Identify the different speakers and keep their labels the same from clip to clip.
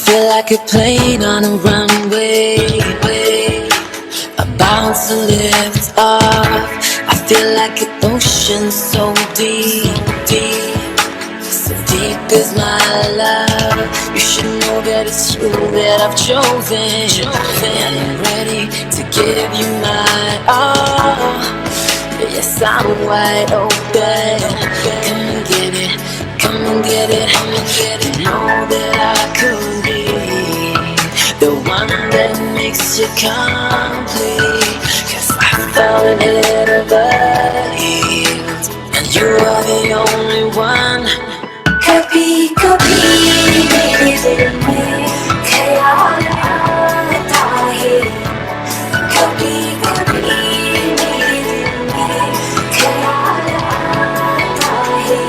Speaker 1: feel like a plane on a runway, about to lift off. I feel like an ocean so deep, so deep is my love. You should know that it's you that I've chosen, and I'm ready to give you my all. Yes, I'm wide open. Come and get it, come and get it, come and get it. Know that I could be the one that makes you complete. 'Cause I fell in heat, and you are the only one.
Speaker 2: कभी कभी मेरे दिल में ख्याल आता है, कभी कभी मेरे दिल में ख्याल आता है,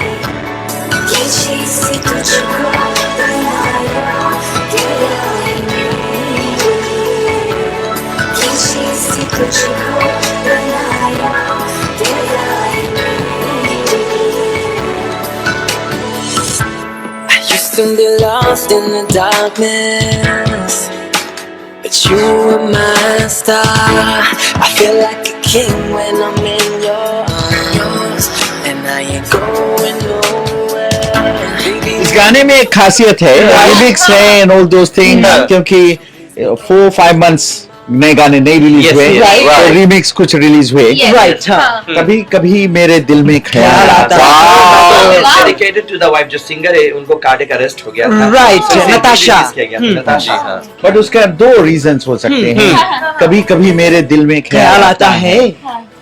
Speaker 2: किसी से तुझको बनाया गया है मेरे, किसी से तुझको बनाया गया है मेरे।
Speaker 1: Used to be lost in the darkness, but you were my star. I feel like a king when I'm in your arms, and I ain't going nowhere.
Speaker 3: इस गाने में एक खासियत है, लिरिक्स है एंड ऑल दोस थिंग, क्योंकि 4-5 months नए गाने नहीं रिलीज हुए, तो रीमिक्स कुछ रिलीज हुए,
Speaker 4: राइट।
Speaker 3: कभी कभी मेरे दिल में ख्याल आता है,
Speaker 5: डेडिकेटेड टू द वाइफ जो सिंगर है, उनको कार्डियक अरेस्ट हो गया था,
Speaker 4: राइट, नताशा।
Speaker 5: नताशा।
Speaker 3: बट उसका 2 रीजंस हो सकते हैं। कभी कभी मेरे दिल में ख्याल आता है,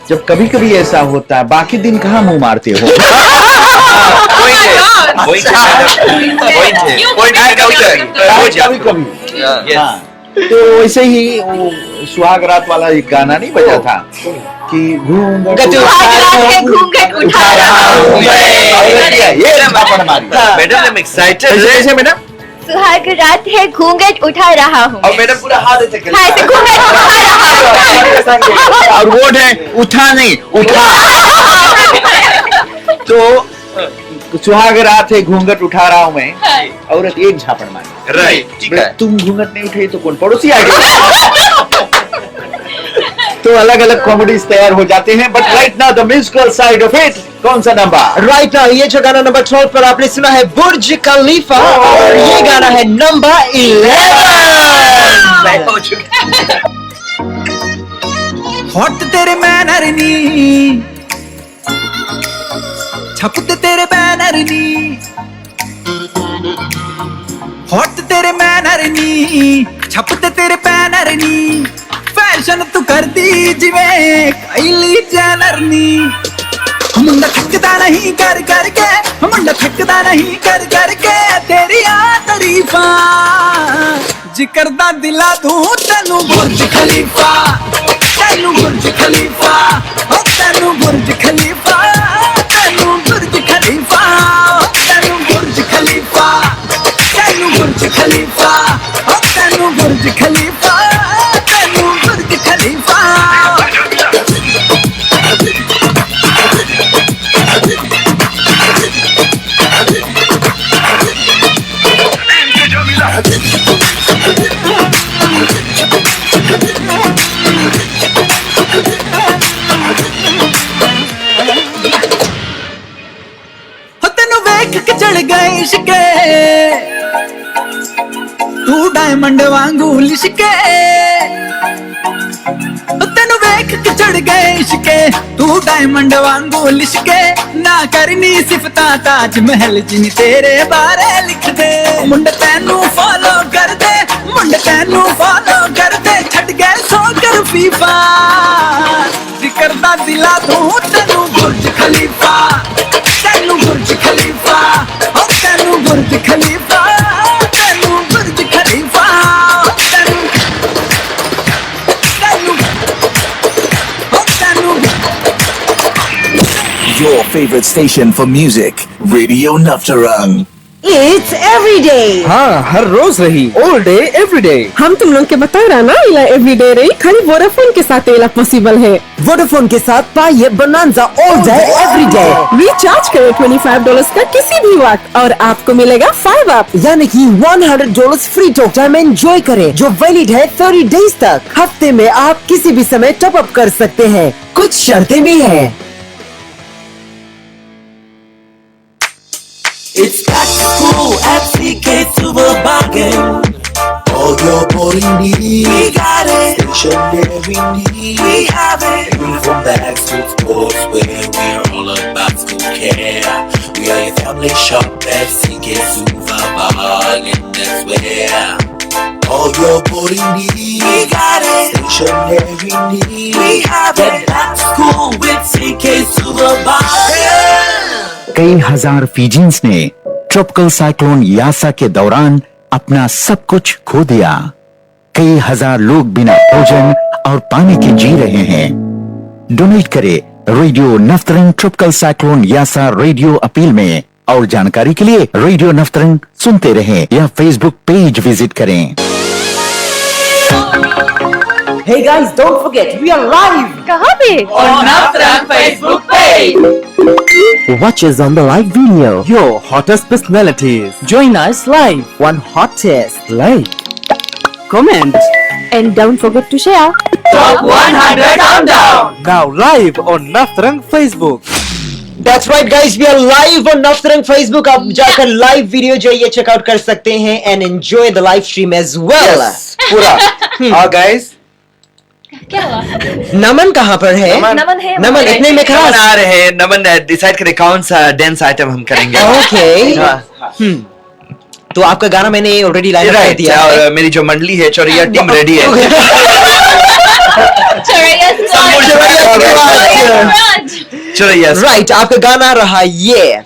Speaker 3: जब कभी कभी ऐसा होता है, बाकी दिन कहाँ मुंह मारते हो? कभी कभी तो वैसे ही वो सुहाग रात वाला एक गाना नहीं बजा था कि घूंघट उठा रहा हूं मैं, ये झापड़ मारी।
Speaker 5: Madam I am excited.
Speaker 3: कैसे मैडम?
Speaker 6: सुहाग रात है घूंघट उठा रहा हूँ,
Speaker 5: और मैडम पूरा हाथ ऐसे कर
Speaker 6: हाथ से घूंघट उठा रहा हूँ,
Speaker 3: और वर्ड है उठा नहीं उठा। तो सुहाग रात है घूंघट उठा रहा हूं मैं, औरत एक झापड़ मारी।
Speaker 5: राइट, ठीक है।
Speaker 3: तुम घूंघट नहीं उठाई तो कौन पड़ोसी आ गया? तो अलग अलग कॉमेडीज तैयार हो जाते हैं, but right now the musical side of it, कौन सा नंबर?
Speaker 4: राइट नाउ ये जो गाना नंबर 12 पर आपने सुना है बुर्ज खलीफा, और ये गाना है नंबर 11।
Speaker 7: हॉट तेरे मैनर नी, छपते तेरे बैनर नी, हॉट तेरे मैनर नी, छपते तेरे बैनर नी, फैशन तू कर दी जिवें काइली जैनर नी। मुंडा थकदा नहीं कर करके, मुंडा थकदा नहीं कर करके तेरिया तारीफां, जिक्र दा दिला दूं तेनू बुर्ज खलीफा, तेनू बुर्ज खलीफा, ओ तेनू बुर्ज खलीफा, तेनू बुर्ज खलीफा, तेनू बुर्ज खलीफा, तेनू बुर्ज खलीफा, ओ तेनू बुर्ज खलीफा, तेनू बुर्ज खलीफा। तेनू वेख के चढ़ गए इश्के, तू डायमंड वांगू लिशके, तेनू वेख के चढ़ गए इश्के, तू डायमंड वांगू लिशके, ना करनी सिफता ताज महल जिन तेरे बारे लिख दे। मुंडे तेनू फॉलो कर दे, मुंडे तेनू फॉलो कर दे, छड़ गए सो कर फीफा, जिक्र दा दिला दूं तेनू बुर्ज खलीफा, तेनू बुर्ज खलीफा, ओ तेनू बुर्ज खलीफा, तेनू बुर्ज खलीफा, तेनू
Speaker 8: Your favorite station for music, Radio Naftarang. It's everyday.
Speaker 9: हाँ, हर रोज रही, ऑल डे एवरी डे।
Speaker 10: हम तुम लोग के बता रहा ना, इला एवरीडे रही खाली वोडाफोन के साथ इला पॉसिबल है।
Speaker 8: वोडाफोन के साथ पाइए bonanza all day every day.
Speaker 10: Recharge करें $25 का किसी भी वक्त और आपको मिलेगा 5 अप,
Speaker 8: यानी कि $100 फ्री टॉक टाइम एंजॉय करें, जो वैलिड है 30 डेज तक। हफ्ते में आप किसी भी समय टॉप अप कर सकते हैं, कुछ शर्तें भी हैं।
Speaker 11: It's back to school at CK Supermarket. All your boarding needs, we got it. Stationery needs, we have it. Uniform bags to sportswear, we're all about school care. We are your family shop at CK Supermarket. That's where all your boarding needs, we got it. Stationery needs, we have it. Back to school with CK Supermarket.
Speaker 12: कई हजार फिजियंस ने tropical cyclone यासा के दौरान अपना सब कुछ खो दिया। कई हजार लोग बिना भोजन और पानी के जी रहे हैं। डोनेट करें रेडियो नफ्तरंग tropical cyclone Yasa radio appeal में। और जानकारी के लिए रेडियो नफ्तरंग सुनते रहें या फेसबुक पेज विजिट करें।
Speaker 8: Hey guys, don't forget, we are live!
Speaker 6: कहाँ पे?
Speaker 11: On Naftarang Facebook page!
Speaker 8: Watch us on the live video.
Speaker 9: Your hottest personalities.
Speaker 8: Join us live. One hottest.
Speaker 9: Like,
Speaker 10: comment and don't forget to share.
Speaker 11: Top 100 countdown!
Speaker 9: now live on Naftarang Facebook.
Speaker 4: That's right guys, we are live on Naftarang Facebook. आप जाकर live video जो ये checkout कर सकते हैं and enjoy the live stream as well.
Speaker 3: पूरा। और guys,
Speaker 6: क्या हुआ?
Speaker 4: नमन कहाँ पर है?
Speaker 6: नमन है।
Speaker 4: नमन इतने में
Speaker 5: नमन
Speaker 4: खराब।
Speaker 5: आ रहे हैं। नमन डिसाइड करे कौन सा डांस आइटम हम करेंगे।
Speaker 4: ओके। तो आपका गाना मैंने ऑलरेडी लाइन कर दिया है।
Speaker 5: और मेरी जो मंडली है चौरिया टीम रेडी है। चौरिया
Speaker 4: राइट, आपका गाना रहा ये।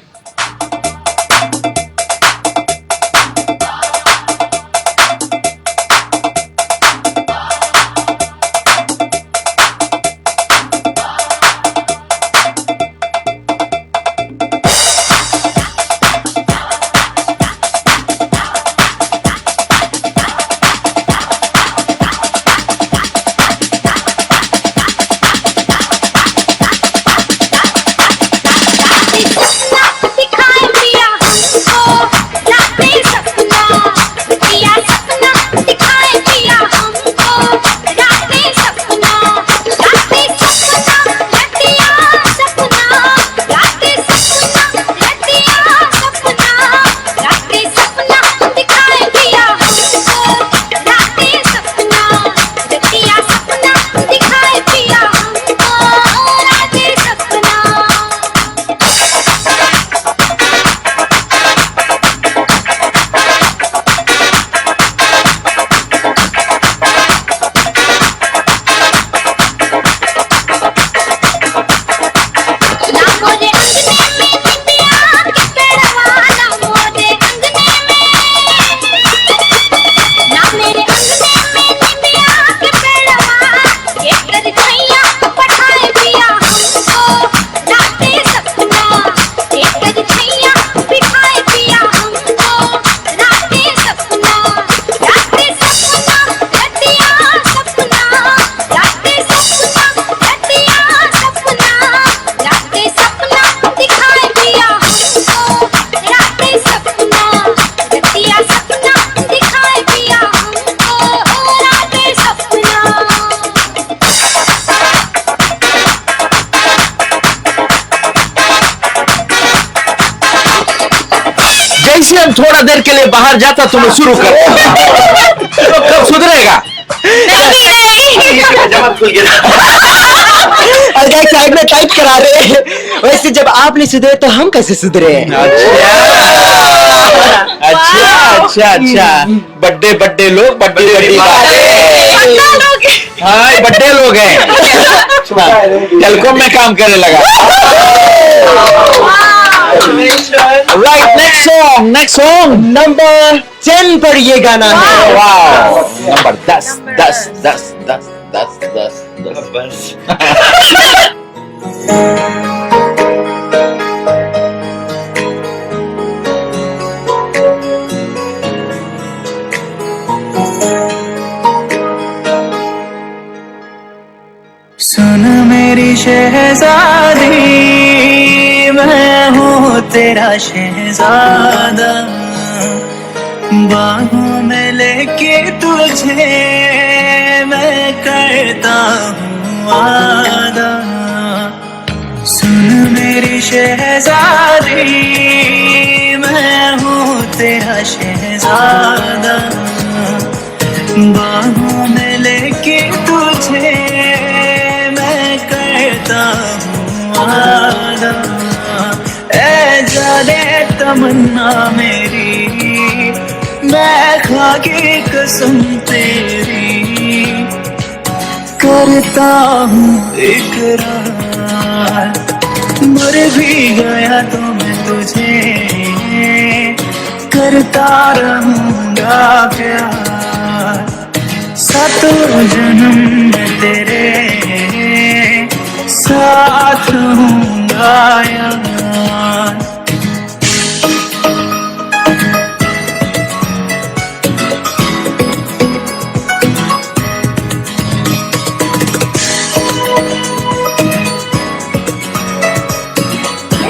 Speaker 3: जैसे हम थोड़ा देर के लिए बाहर जाता तुम शुरू कर। तो कब सुधरेगा?
Speaker 4: और गाइस साइड में टाइप करा रहे हैं। वैसे जब आप नहीं सुधरे तो हम कैसे सुधरे?
Speaker 3: अच्छा। बड्डे लोग बड्डी हाँ बड्डे लोग हैं। टेलीकॉम में काम करने लगा। राइट, नेक्स्ट सॉन्ग नंबर
Speaker 4: 10 पर ये गाना है।
Speaker 3: Wow, number 10।
Speaker 7: शहजादी, मैं हूँ तेरा शहजादा, बाहों में लेके तुझे मैं करता हूँ वादा। सुन मेरी शहजादी, मैं हूँ तेरा शहजादा, बाहों में लेके तुझे मैं करता हूँ वादा। ऐ जाने तमन्ना मेरी, मैं खाकी कसम तेरी करता हूँ इकरार। मर भी गया तो मैं तुझे करता रहूँगा प्यार। सातों जन्म में तेरे साथ रहूँगा यार।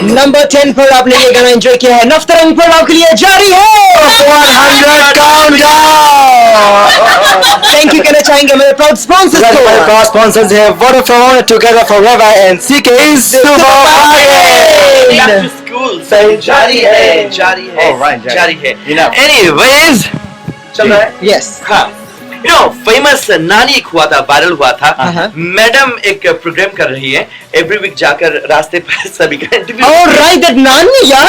Speaker 4: नंबर 10 पर आपने ये गाना एंजॉय किया है। नफ्तरंग पर आपके लिए जारी है 100 काउंटडाउन। थैंक यू कहना चाहेंगे मेरे प्राउड स्पॉन्सर्स को।
Speaker 9: हमारे प्राउड स्पॉन्सर्स हैं Vodafone, together forever and CK super bargain.
Speaker 5: School सही जारी है, जारी है, जारी है। एनीवेज चल रहा है।
Speaker 4: यस
Speaker 5: हाँ, यू नो फेमस नानी एक हुआ था, वायरल हुआ था। मैडम एक प्रोग्राम कर रही है, एवरी वीक जाकर रास्ते पर सभी का इंटरव्यू।
Speaker 4: ओह राइट, दैट नानी यार,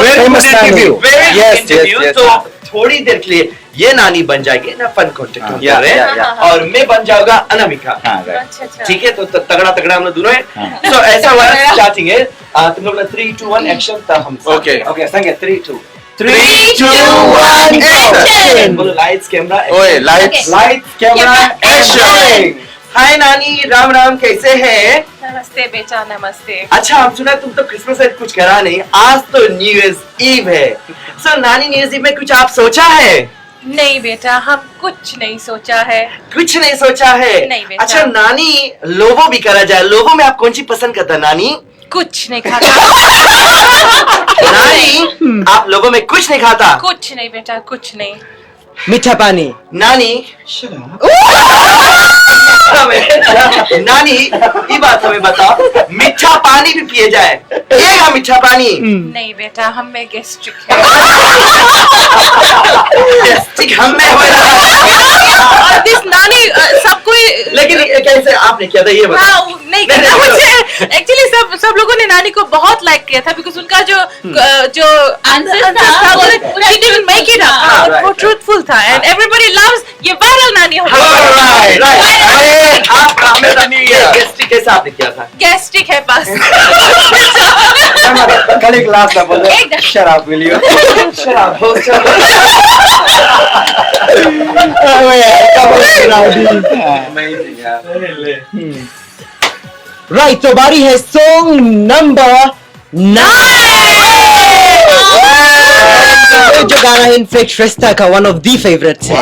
Speaker 5: फेमस
Speaker 4: इंटरव्यू।
Speaker 5: इंटरव्यू। तो थोड़ी देर के लिए ये नानी बन जाएगी ना, फन कॉन्टेक्ट कर रहे हैं, और मैं बन जाऊंगा अनामिका। ठीक है, तो तगड़ा तगड़ा हम लोग दोनों हैं। तो ऐसा हुआ, स्टार्टिंग है, तुम लोग 3 2 1 एक्शन था। हम ओके ओके संगे 3 2 1 एक्शन। बोलो लाइट्स कैमरा।
Speaker 9: ओए लाइट्स
Speaker 5: कैमरा एक्शन। हाय नानी, राम राम, कैसे हैं?
Speaker 6: नमस्ते बेटा, नमस्ते।
Speaker 5: अच्छा, हम सुना तुम तो क्रिसमस से कुछ करा नहीं, आज तो न्यू ईयर्स ईव है। सो नानी, न्यू ईयर्स ईव में कुछ आप सोचा है?
Speaker 6: नहीं बेटा, हम कुछ नहीं सोचा है।
Speaker 5: कुछ नहीं सोचा है?
Speaker 6: नहीं बेटा।
Speaker 5: अच्छा नानी, लोबो भी करा जाए, लोबो में आप कौन सी पसंद करता नानी?
Speaker 6: कुछ नहीं खाता।
Speaker 5: नानी, आप लोगों में कुछ नहीं खाता?
Speaker 6: कुछ नहीं बेटा, कुछ नहीं।
Speaker 4: मीठा पानी।
Speaker 5: नानी नानी, ये बात हमें बताओ, मीठा पानी भी पिए जाए, पिएगा मीठा पानी?
Speaker 6: नहीं बेटा, हम में गैस्ट्रिक है।
Speaker 5: गैस्ट्रिक हम में
Speaker 6: नानी सब कोई,
Speaker 5: लेकिन कैसे आपने किया था ये बताओ?
Speaker 6: नहीं करना मुझे। एक्चुअली सब लोगों ने नानी को बहुत लाइक किया था, बिकॉज उनका जो आंसर था वो she didn't make it up, वो ट्रूथफुल था, एंड एवरीबॉडी लव्स ये वायरल नानी हो गई।
Speaker 5: आप गैस्ट्रिक कैसे आपने किया था?
Speaker 6: गैस्ट्रिक है बस।
Speaker 9: कल एक लास्ट में बोलो शराब मिलियो।
Speaker 5: शराब हो
Speaker 4: राइट, तो बारी है सॉन्ग नंबर 9, जो गाना है इनफेक्ट श्रेष्ठा का वन ऑफ दी फेवरेट्स है।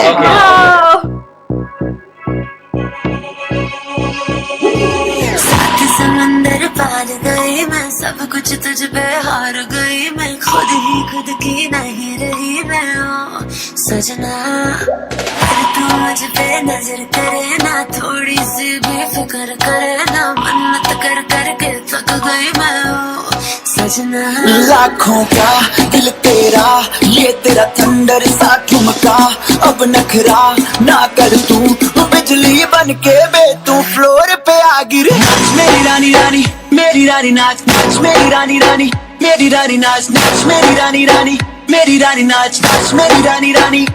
Speaker 2: समंदर पार गई मैं, सब कुछ तुझ पे हार गई मैं, खुद ही खुद की नहीं रही मैं। ओ सजना, अगर तू मुझ पे नजर करे ना, थोड़ी सी भी फिक्र करे ना, मन्नत कर करके थक गई मैं। ओ सजना,
Speaker 11: लाखों का दिल तेरा, ये तेरा थंडर सा ठुमका, अब नखरा ना कर तू, बिजली बन के बे तू फ्लोर पे आ गिरे। नाच मेरी रानी रानी, मेरी रानी नाच नाच, मेरी रानी रानी, मेरी रानी नाच नाच, मेरी रानी रानी, मेरी रानी नाच नाच, मेरी रानी रानी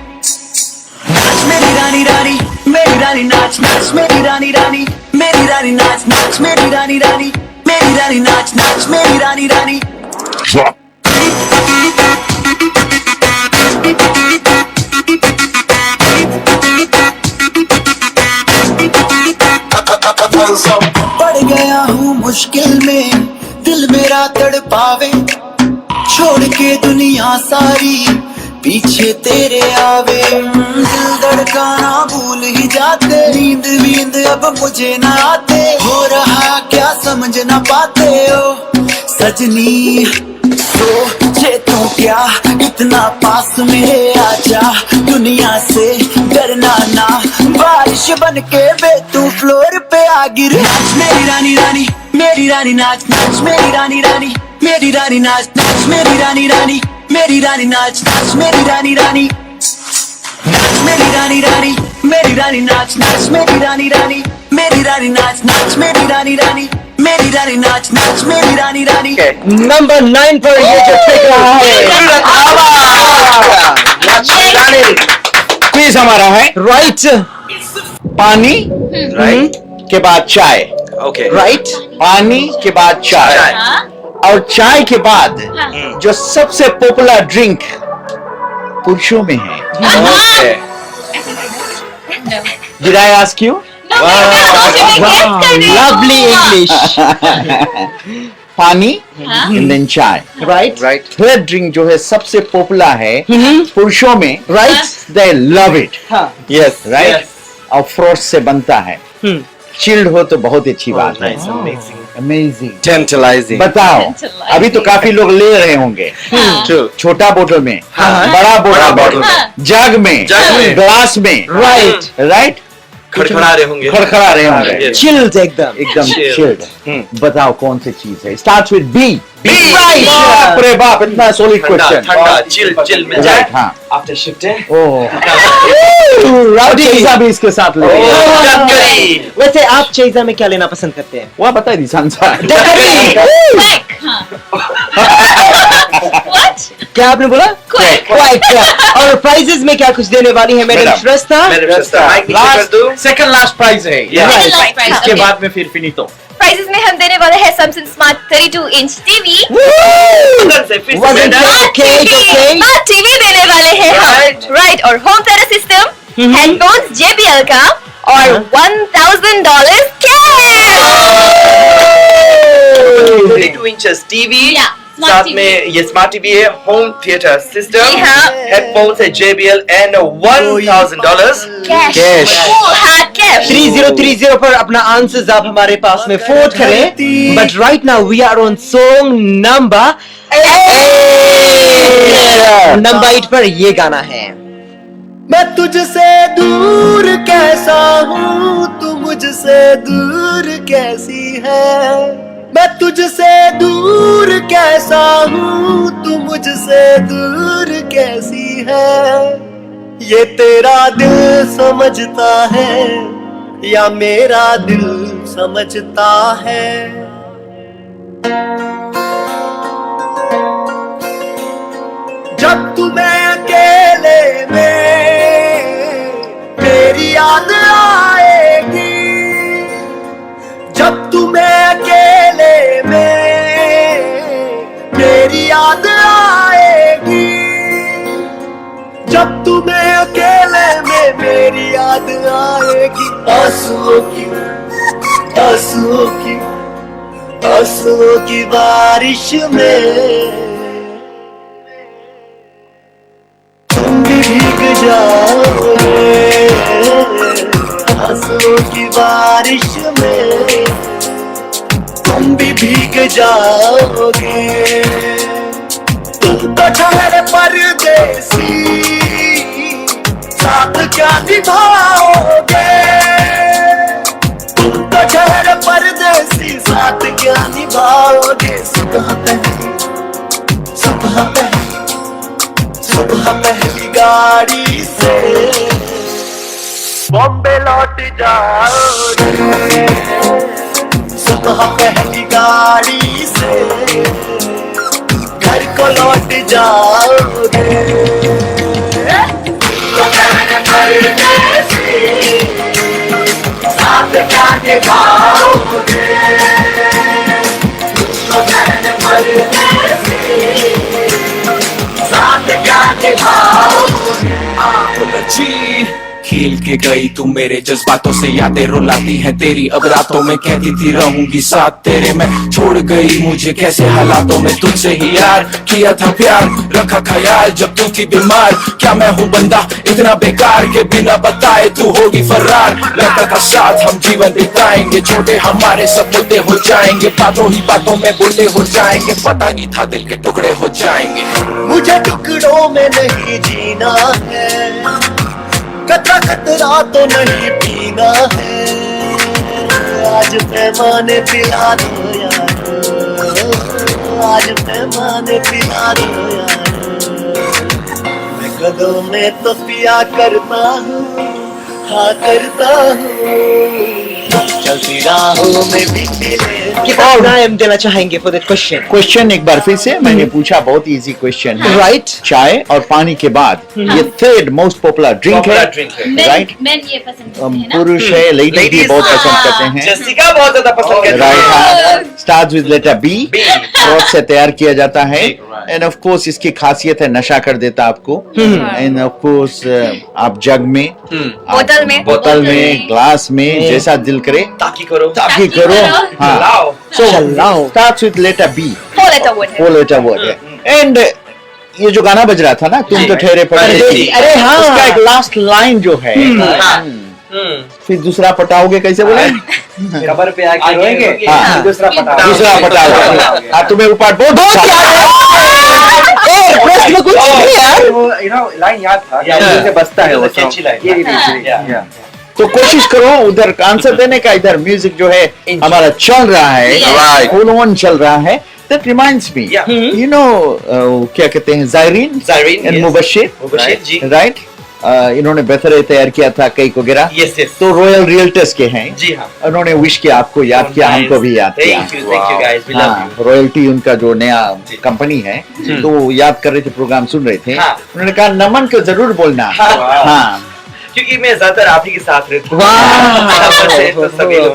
Speaker 11: नाच, मेरी रानी रानी, मेरी रानी नाच नाच, मेरी रानी रानी, मेरी रानी नाच नाच, मेरी रानी रानी, मेरी रानी नाच नाच, मेरी रानी रानी। पड़ गया हूँ मुश्किल में, दिल मेरा तड़पावे, छोड़ के दुनिया सारी पीछे तेरे आवे। दिल धड़काना भूल ही जाते, नींद वींद अब मुझे ना आते, हो रहा क्या क्या समझ ना पाते हो सजनी, सोचे तो क्या इतना पास मेरे आजा, दुनिया से डरना ना, बारिश बन के बे तू फ्लोर पे आ गिर। नाच मेरी रानी रानी, मेरी रानी नाच नाच मेरी रानी रानी, मेरी रानी नाच नाच मेरी रानी रानी, मेरी रानी नाच नाच मेरी रानी रानी, नाच मेरी रानी रानी, मेरी रानी नाच नाच मेरी रानी रानी, मेरी रानी नाच नाच मेरी रानी रानी, मेरी रानी नाच नाच मेरी रानी रानी।
Speaker 4: नंबर 9 पर ये जो ट्रिक रहा है,
Speaker 3: क्विज हमारा है
Speaker 4: राइट,
Speaker 3: पानी
Speaker 5: राइट
Speaker 3: के बाद चाय,
Speaker 5: ओके
Speaker 4: राइट,
Speaker 3: पानी के बाद चाय, और चाय के बाद जो सबसे पॉपुलर ड्रिंक पुरुषों में है। Did I ask you?
Speaker 4: Lovely English,
Speaker 3: पानी and then चाय,
Speaker 4: राइट,
Speaker 5: राइट
Speaker 3: थर्ड ड्रिंक जो है सबसे पॉपुलर है पुरुषों में,
Speaker 4: right,
Speaker 3: they love it,
Speaker 5: yes
Speaker 3: right? और फ्रूट से बनता है, चिल्ड हो तो बहुत अच्छी बात है, अमेजिंग,
Speaker 5: टेंटलाइजिंग।
Speaker 3: बताओ अभी तो काफी लोग ले रहे होंगे, छोटा बोतल में, बड़ा बोतल में, जग में, ग्लास में, राइट राइट,
Speaker 5: खड़खड़ा रहे होंगे,
Speaker 3: खड़खड़ा रहे होंगे,
Speaker 4: चिल्ड एकदम,
Speaker 3: एकदम चिल्ड। बताओ कौन सी चीज है, स्टार्ट विद बी।
Speaker 5: Right.
Speaker 3: बाप रे बाप, इतना सॉलिड क्वेश्चन।
Speaker 5: ठंडा चिल चिल मिल जाए
Speaker 3: हाँ,
Speaker 5: आफ्टर शिफ्ट है।
Speaker 3: राउडी भी इसके साथ ले।
Speaker 4: वैसे आप चीज़ा में क्या लेना पसंद करते हैं?
Speaker 3: वो बता दी संसा।
Speaker 4: क्या आपने बोला? क्वैक। और प्राइजेस में क्या कुछ देने वाली है मैडम श्रेष्ठा?
Speaker 3: सेकंड लास्ट प्राइज है, इसके बाद में फिर फिनितो।
Speaker 13: प्राइजेस में हम देने वाले हैं Samsung Smart 32 inch TV, smart TV देने वाले हैं हम, राइट, और home theatre system, headphones JBL का, और $1,000 कैश।
Speaker 5: 32 इंचेस टीवी, साथ में ये स्मार्ट टीवी है, होम थिएटर सिस्टम, हेडफोन्स है JBL एंड $1,000
Speaker 13: कैश।
Speaker 4: 3030 पर अपना आंसर्स आप हमारे पास में फोर्ट करें। But right now we are on song number 8 पर ये गाना है।
Speaker 11: मैं तुझसे दूर कैसा हूँ, तू मुझसे दूर कैसी है, मैं तुझसे दूर कैसा हूँ, तू मुझसे दूर कैसी है, ये तेरा दिल समझता है या मेरा दिल समझता है। जब तुम्हें अकेले में मेरी याद आएगी, जब तुम्हें अकेले में मेरी याद आएगी, जब तुम्हें अकेले में मेरी याद आएगी, आंसुओं की आंसुओं की आंसुओं की बारिश में तुम भी भीग जाओगे, आंसुओं की बारिश में तुम भी भीग जाओगे, तुम तो ठहरे परदेसी, साथ क्या निभाओगे, तुम तो ठहरे परदेसी, साथ क्या निभाओगे। सुबह पहली गाड़ी से बॉम्बे लौट जाओगे, सुबह पहली गाड़ी से घर को लौट जाओगे, साथ क्या निभाओगे, साथ क्या निभाओगे। खेल के गई तू मेरे जज्बातों से, यादें रुलाती है तेरी अब रातों में, कहती थी रहूंगी साथ तेरे में, छोड़ गई मुझे कैसे हालातों में, तुझसे ही यार किया था प्यार, रखा ख्याल जब तू थी बीमार, क्या मैं हूँ बंदा इतना बेकार के बिना बताए तू होगी फरार, लगता था साथ हम जीवन बिताएंगे, छोटे हमारे सब मुद्दे हो जाएंगे, बातों ही बातों में बुल्ले हो जाएंगे, पता नहीं था दिल के टुकड़े हो जाएंगे।
Speaker 14: मुझे टुकड़ों में नहीं जीना है, कतरा कतरा तो नहीं पीना है, आज पैमाने पिला दो यार, आज पैमाने पिला दो यार, मैं कदों में तो पिया करता हूँ, हाँ करता हूँ, चलती राहों में भी मिले।
Speaker 4: कितना नाम देना चाहेंगे फॉर दैट क्वेश्चन?
Speaker 3: क्वेश्चन एक बार फिर से मैंने पूछा, बहुत इजी क्वेश्चन है।
Speaker 4: राइट,
Speaker 3: चाय और पानी के बाद ये थर्ड मोस्ट पॉपुलर ड्रिंक है, राइट?
Speaker 13: मैन ये पसंद करते हैं ना?
Speaker 3: पुरुष है, लेडीज भी बहुत पसंद करते हैं,
Speaker 5: जसिका बहुत ज्यादा पसंद करती है,
Speaker 3: right? Starts with letter B, fruit से तैयार किया जाता है, एंड ऑफ कोर्स इसकी खासियत है नशा कर देता आपको, एंड ऑफ कोर्स आप जग में, बोतल में, ग्लास में, जैसा दिल करे
Speaker 5: ताकि करो,
Speaker 3: हाँ। So starts with letter B, 4 letter word है, and ये जो गाना बज रहा था ना, तुम तो ठहरे पड़े,
Speaker 4: अरे हाँ,
Speaker 3: उसका एक लास्ट लाइन जो है, फिर दूसरा पटाओगे कैसे बोले?
Speaker 5: कबर पे आके रोएंगे,
Speaker 3: हाँ,
Speaker 5: दूसरा
Speaker 3: पटाओगे, हाँ तुम्हें ऊपर बहुत
Speaker 4: प्रश्न में कुछ नहीं यार,
Speaker 5: वो लाइन याद था, मुझे बचता है वो अच्छी लाइन,
Speaker 3: तो कोशिश करो उधर आंसर देने का, इधर म्यूजिक जो है हमारा चल रहा है, फुल ऑन चल रहा है। That reminds me, you know क्या कहते हैं, जायरीन एंड मुबशिर
Speaker 5: जी,
Speaker 3: राइट? इन्होंने बेहतर तैयार किया था केक वगैरह, तो रॉयल रियल्टर्स के हैं जी, हाँ, उन्होंने विश किया, आपको याद किया, हमको भी याद किया, रॉयल्टी उनका जो नया कंपनी है, तो याद कर रहे थे, प्रोग्राम सुन रहे थे, उन्होंने कहा नमन को जरूर बोलना, हाँ,
Speaker 5: क्योंकि मैं ज्यादातर आप ही के साथ रहता हूँ।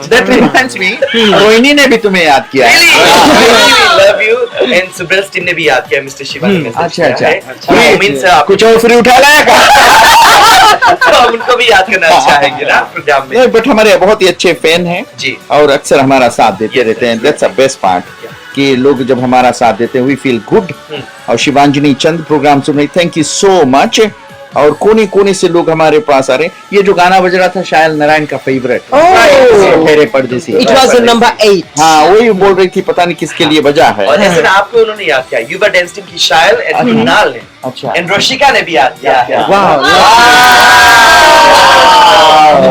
Speaker 3: That reminds me, रोहिणी ने भी तुम्हें याद किया,
Speaker 5: love you, and Subrata team ने भी याद किया, मिस्टर शिवानी ने।
Speaker 3: अच्छा, कुछ और फ्री उठा लाया का?
Speaker 5: तो उनको भी याद करना चाहेंगे ना प्रोग्राम में।
Speaker 3: बट हमारे बहुत ही अच्छे फैन हैं जी, और अक्सर हमारा साथ देते रहते हैं, दैट्स द बेस्ट पार्ट, कि लोग जब हमारा साथ देते हैं वी फील गुड। और शिवांजनी चंद प्रोग्राम सुन रही, थैंक यू सो मच, और कोने कोने से लोग हमारे पास आ रहे। ये जो गाना बज रहा था शायल नारायण का फेवरेट, ठहरे परदेसी,
Speaker 4: इट वाज नंबर 8,
Speaker 3: हाँ वही बोल रही थी, पता नहीं किसके लिए बजा है।
Speaker 5: और ऐसे आपको उन्होंने याद किया, युवा डांस टीम की शायल एंड कुणाल ने, अच्छा, एंड रोशिका ने भी याद किया।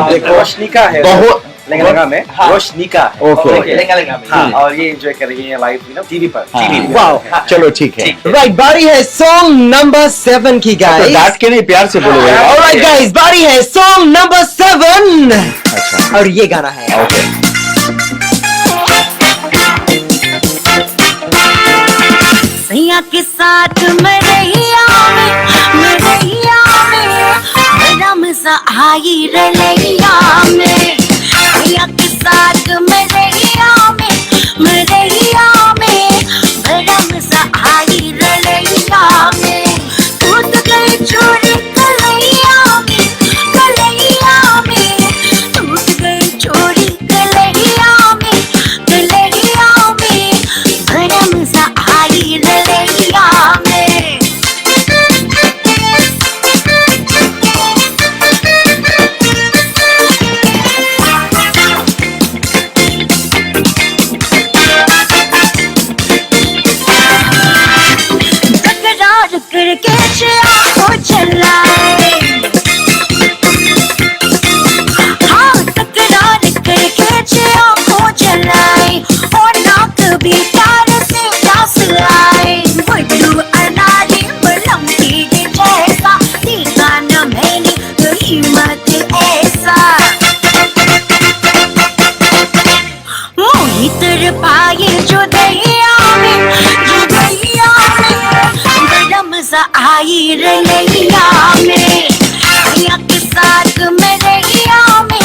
Speaker 3: देखो
Speaker 5: रोशनिका है,
Speaker 3: बहुत
Speaker 5: लगा में रोशनिका है,
Speaker 3: ओके,
Speaker 5: लगा में, हाँ, और ये एंजॉय कर रही है लाइव टीवी पर,
Speaker 3: वाओ, चलो ठीक है,
Speaker 4: राइट, बारी है सॉन्ग नंबर 7 की गाइस,
Speaker 3: डांट के नहीं, प्यार से बोलोगे।
Speaker 4: ऑलराइट गाइस, बारी है सॉन्ग नंबर 7, अच्छा, और ये गाना है, ओके,
Speaker 2: सैया के साथ मैं रहिया में बड़ा मजा आई रलैया में, सैया के साथ मैं रहिया में बड़ा मजा आई रलैया में, टूट गई चोरी कलैया में, टूट गई चोरी कलैया में, बड़ा मजा आई रलैया में। तकरार करके को चलाए, हाँ तकरार करके को चलाए, और ना कभी प्यार से प्यास आए, बड़ू अनारी बलमती जैसा देखा न मैंने कीमत ऐसा, मोही तर पाए जो दैया में बड़ा मजा आई रलैया में, सैया के साथ मैं रहिया में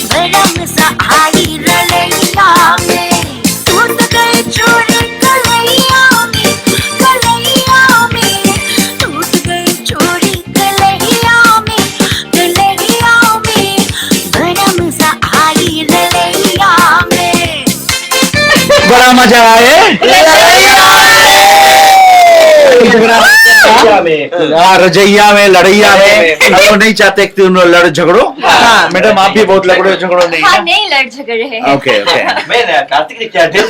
Speaker 2: बड़ा मजा आई रलैया में, टूट गई चोरी कलैया में, टूट गई चोरी कलैया
Speaker 3: बड़ा मजा आए रजैया में लड़ैया में हम लोग नहीं चाहते कि तुम लोग लड़ झगड़ो। मैडम आप भी बहुत लड़ो झगड़ो नहीं
Speaker 13: हाँ, नहीं लड़ झगड़ रहे हैं।
Speaker 3: ओके ओके
Speaker 5: मैं कार्तिक ने क्या ड्रेस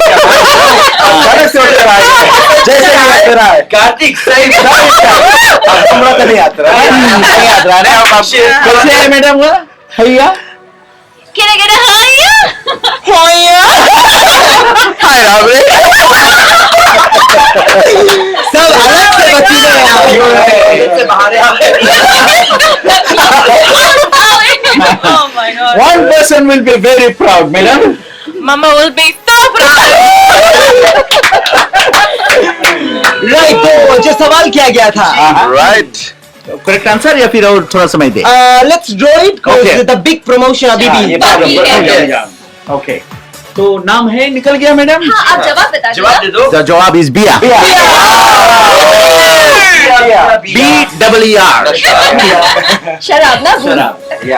Speaker 3: जैसे
Speaker 5: कार्तिक सही
Speaker 3: हमरा तो नहीं आता कैसे है मैडम भैया
Speaker 13: किरा किरा
Speaker 3: हाय रावे
Speaker 4: सब अलग से बच्ची
Speaker 5: से बाहर
Speaker 3: one person will be very proud madam
Speaker 6: Mama will be so proud.
Speaker 4: Right. तो जो सवाल किया गया था
Speaker 3: राइट करेक्ट आंसर या फिर और थोड़ा समय दे
Speaker 4: let's draw it the big promotion अभी भी
Speaker 3: ओके तो नाम है निकल गया मैडम
Speaker 13: हाँ, आप जवाब बता दो।
Speaker 5: जवाब दे दो।
Speaker 3: जवाब इज बिया BER
Speaker 13: शराब ना भूल।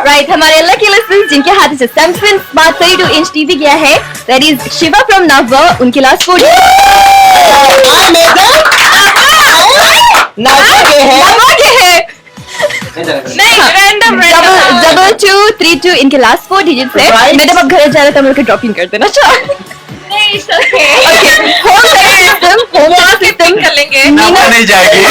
Speaker 13: राइट, हमारे लकी लिस्टनर्स जिनके हाथ से सैमसंग स्मार्ट 32 इंच टीवी गया है, that is Shiva from Nagwa, उनके लास्ट 4 डबल 232 इनके लास्ट 4 डिजिट्स है। मैडम अब घर जाना तो हम लोग ड्रॉपिंग कर देना होम सिस्टम कर लेंगे।
Speaker 3: नहीं जाएगी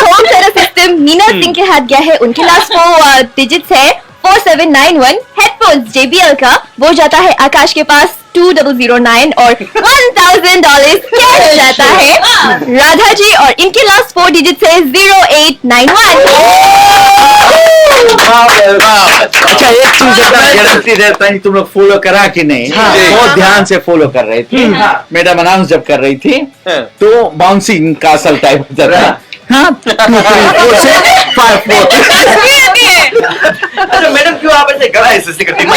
Speaker 13: home therapy system Meena Singh के हाथ गया है, उनके लास्ट 4 डिजिट्स है 4791। हेडफोन्स JBL का वो जाता है आकाश के पास 2009 और $1000 कैश जाता है राधा जी और इनके लास्ट 4 डिजिट्स है 0891।
Speaker 3: अच्छा एक चीज गारंटी रहता है तुम लोग फॉलो करा कि नहीं बहुत ध्यान से फॉलो कर रहे थे मैडम अनाउंस जब कर रही थी तो बाउंसिंग कासल टाइप होता था हाँ 2 3 4 से 5 4
Speaker 5: अच्छा मैडम क्यों आप ऐसे गला ऐसे करती हैं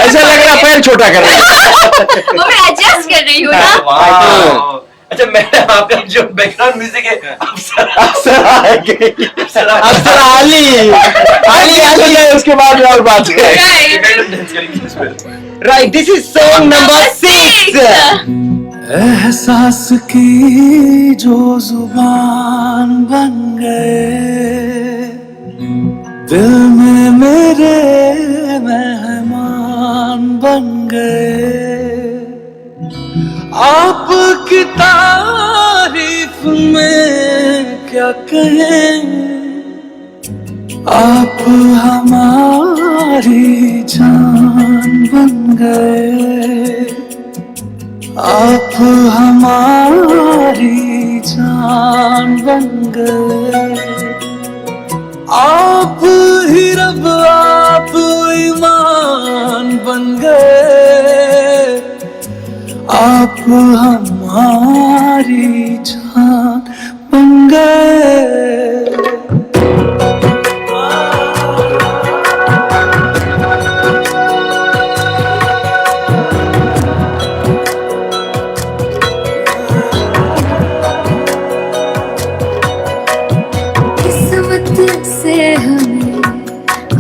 Speaker 3: ऐसा लग रहा पैर छोटा कर रहे
Speaker 13: वो मैं एडजस्ट कर रही हूँ ना।
Speaker 5: अच्छा मैडम आपका जो बैकग्राउंड म्यूजिक है
Speaker 3: अली उसके बाद और बात
Speaker 4: right. This is song number 6।
Speaker 11: एहसास की जो जुबान बन गए दिल में मेरे मेहमान बन गए आपकी तारीफ में क्या कहें आप हमारी जान बन गए आप हमारी जान बन गए आप ही रब आप ईमान बन गए आप हमारी जान बन गए।